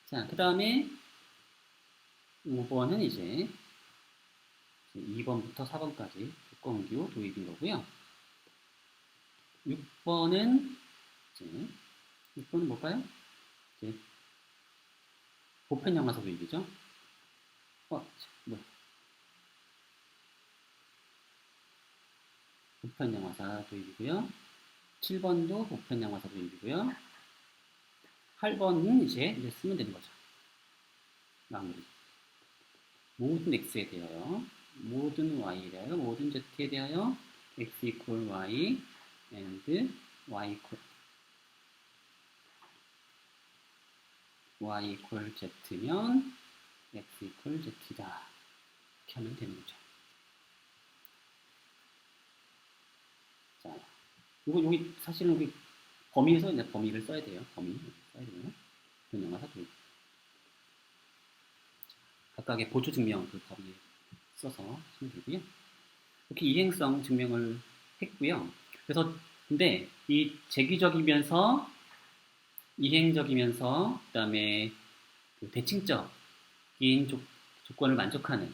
자, 그 다음에 5번은 이제 2번부터 4번까지 조건기호 도입인 거고요. 6번은 이제 6번은 뭘까요? 이제 보편영화사 도입이죠. 뭐야? 보편영화사 도입이고요. 7번도 보편영화사 도입이고요. 8번은 이제 쓰면 되는 거죠. 마무리. 모든 x에 대하여, 모든 y에 대하여, 모든 z에 대하여 x equal y and y equal z면 x equal z다. 이렇게 하면 되는 거죠. 자, 여기 사실은 여기 범위에서 이제 범위를 써야 돼요. 범위 써야 돼요. 변형화사 도입. 각각의 보조 증명 그 범위에 써서 쓰면 되고요. 이렇게 이행성 증명을 했고요. 그래서 근데 이 재규적이면서 이행적이면서 그다음에 그 대칭적인 조건을 만족하는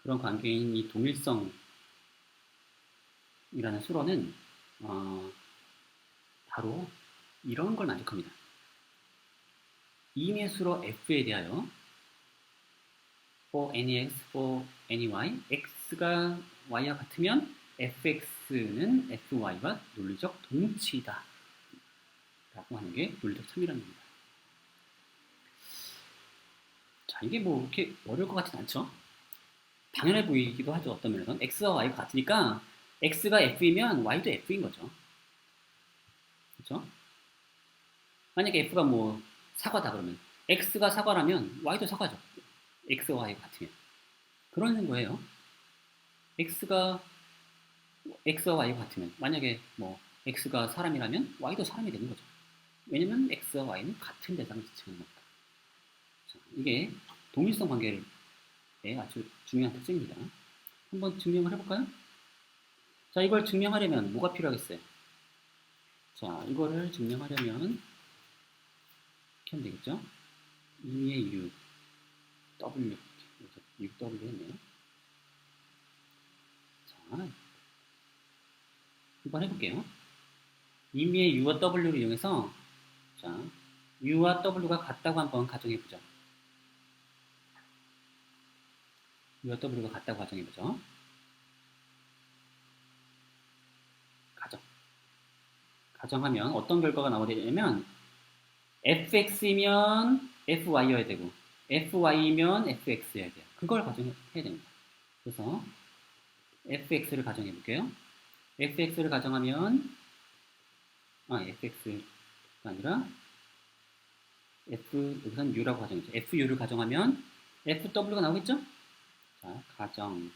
그런 관계인 이 동일성이라는 수로는 바로 이런 걸 만족합니다. 이임의 수로 f에 대하여 for any x, for any y, x가 y와 같으면 fx는 fy와 논리적 동치이다 라고 하는 게 논리적 참이랍니다. 자, 이게 뭐 이렇게 어려울 것 같진 않죠? 당연해 보이기도 하죠. 어떤 면에서는 x와 y가 같으니까 x가 f이면 y도 f인 거죠. 그렇죠? 만약에 f가 뭐 사과다 그러면 x가 사과라면 y도 사과죠. x와 y가 같으면 그런 거예요. x와 y가 같으면 만약에 뭐 x가 사람이라면 y도 사람이 되는 거죠. 왜냐면 x와 y는 같은 대상을 지칭하는 거니까. 이게 동일성 관계의 아주 중요한 특징입니다. 한번 증명을 해볼까요? 자, 이걸 증명하려면 뭐가 필요하겠어요? 자, 이거를 증명하려면 이렇게 하면 되겠죠? 2의 u, w, 여기서 uw 했네요. 자, 한번 해볼게요. 임의의 u와 w를 이용해서 자, u와 w가 같다고 한번 가정해보죠. u와 w가 같다고 가정해보죠. 가정하면 어떤 결과가 나오게 되냐면 fx이면 fy여야 되고 fy이면 fx여야 돼요. 그걸 가정해야 됩니다. 그래서 fx를 가정해 볼게요. fx를 가정하면 fx가 아니라 여기선 u라고 가정했죠. fu를 가정하면 fw가 나오겠죠? 자, 가정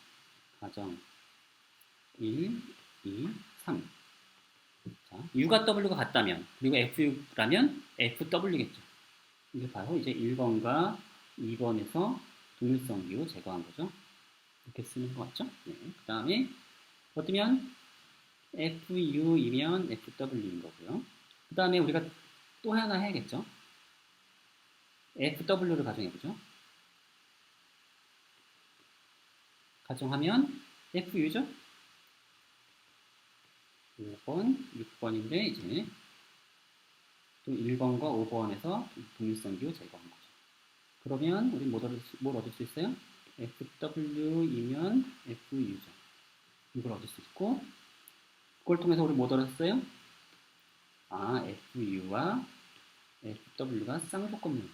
1, 2, 3. 자, u가 w가 같다면 그리고 fu라면 fw겠죠. 이게 바로 이제 1번과 2번에서 동일성 기호 제거한 거죠. 이렇게 쓰는 거 같죠? 네. 그 다음에 어떠면 fu이면 fw인 거고요. 그 다음에 우리가 또 하나 해야겠죠? fw를 가정해보죠. 가정하면 fu죠? 5번, 6번인데 이제 또 1번과 5번에서 동일성 기호 제거한 거죠. 그러면 우리 뭘 얻을 수 있어요? fw이면 fu죠. 이걸 얻을 수 있고 그걸 통해서 우리 뭐 얻었어요? fu와 fw가 쌍조건문을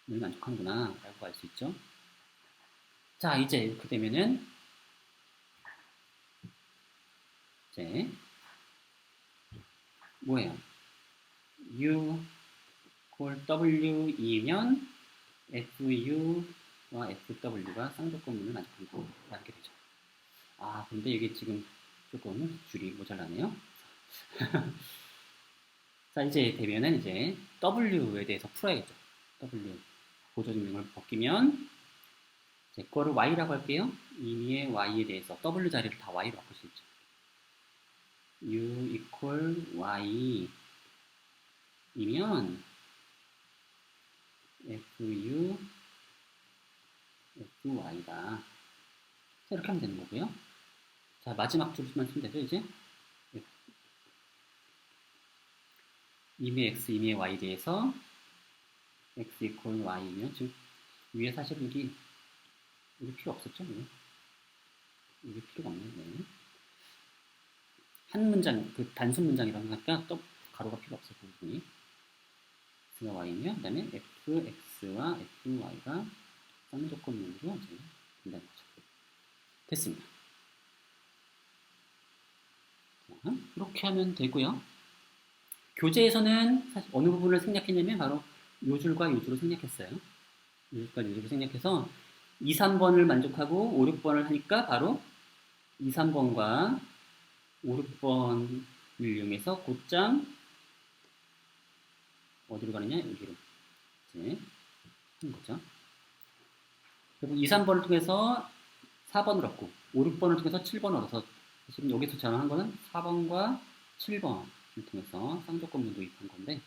만족하는구나 라고 알 수 있죠. 자, 이제 이렇게 되면은 이제 뭐예요? u w이면 fu와 fw가 쌍조건문을 만족한다고 알게 되죠. 근데 이게 지금 조금 줄이 모자라네요. 자, 이제 되면은 이제 w에 대해서 풀어야겠죠. w 보조증명을 벗기면 제 거를 y라고 할게요. 임의의 y에 대해서 w 자리를 다 y로 바꿀 수 있죠. u equal y 이면 fu fy다. 이렇게 하면 되는 거고요. 자, 마지막 줄만 쓰면 되죠, 이제. 임의 x, 임의 y에 대해서 x equal y이면 지금 위에 사실 여기 필요 없었죠, 여기 필요가 없네. 한 문장, 그 단순 문장이라고 하니까 또 가로가 필요 없어, 그 부분이. x가 y면, 그 다음에 fx와 fy가 쌍조건문으로 이제 된다는 거죠. 됐습니다. 자, 이렇게 하면 되고요. 교재에서는 사실 어느 부분을 생략했냐면 바로 요 줄과 요 줄을 생략했어요. 요 줄과 요 줄을 생략해서 2, 3번을 만족하고 5, 6번을 하니까 바로 2, 3번과 5, 6번을 이용해서 곧장 어디로 가느냐? 여기로 이제 하는 거죠. 그리고 2, 3번을 통해서 4번을 얻고 5, 6번을 통해서 7번을 얻어서 지금 여기서 전환한 거는 4번과 7번을 통해서 쌍조건문 도입한 건데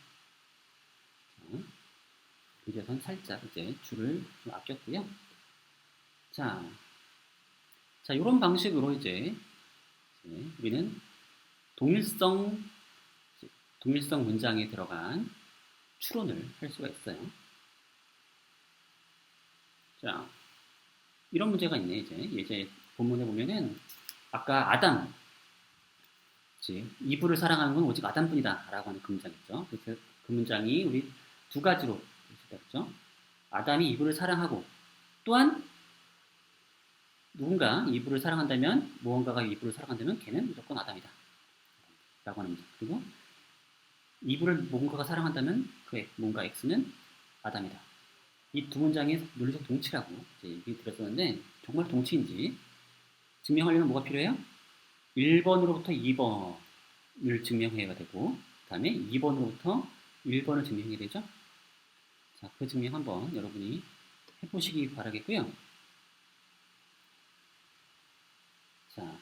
교재에서는 살짝 이제 줄을 아꼈고요. 자, 이런 방식으로 이제 우리는 동일성 문장에 들어간 추론을 할 수가 있어요. 자, 이런 문제가 있네, 이제 본문에 보면은, 아까 아담, 이브를 사랑하는 건 오직 아담뿐이다. 라고 하는 그 문장이죠. 그래서 그 문장이 우리 두 가지로 있었죠. 아담이 이브를 사랑하고, 또한, 누군가 이브를 사랑한다면, 무언가가 이브를 사랑한다면, 걔는 무조건 아담이다. 라고 하는 문장. 그리고, 이브를 뭔가가 사랑한다면, 그 뭔가 X는 아담이다. 이 두 문장의 논리적 동치라고 얘기 들었었는데 정말 동치인지 증명하려면 뭐가 필요해요? 1번으로부터 2번을 증명해야 되고 그 다음에 2번으로부터 1번을 증명해야 되죠. 자, 그 증명 한번 여러분이 해보시기 바라겠고요. 자,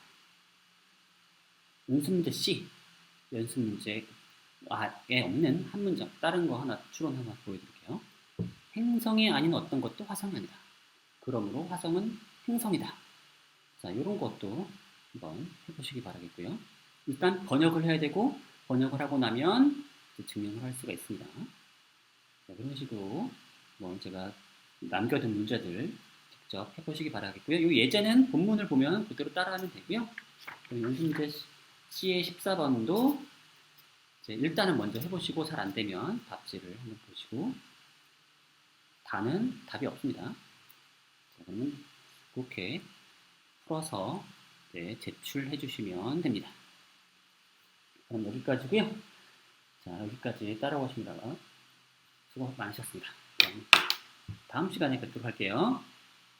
연습 문제 C, 연습 문제에 없는 한 문장, 다른 거 하나, 추론 하나 보여드릴게요. 행성이 아닌 어떤 것도 화성이 아니다. 그러므로 화성은 행성이다. 자, 이런 것도 한번 해보시기 바라겠고요. 일단 번역을 해야 되고 번역을 하고 나면 증명을 할 수가 있습니다. 자, 그런 식으로 제가 남겨둔 문제들 직접 해보시기 바라겠고요. 이 예제는 본문을 보면 그대로 따라하면 되고요. 연습문제 C의 14번도 일단은 먼저 해보시고 잘 안되면 답지를 한번 보시고 다는 답이 없습니다. 자, 그러면 그렇게 풀어서 네, 제출해 주시면 됩니다. 그럼 여기까지고요. 자, 여기까지 따라오시느라 수고 많으셨습니다. 그럼 다음 시간에 뵙도록 할게요.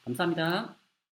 감사합니다.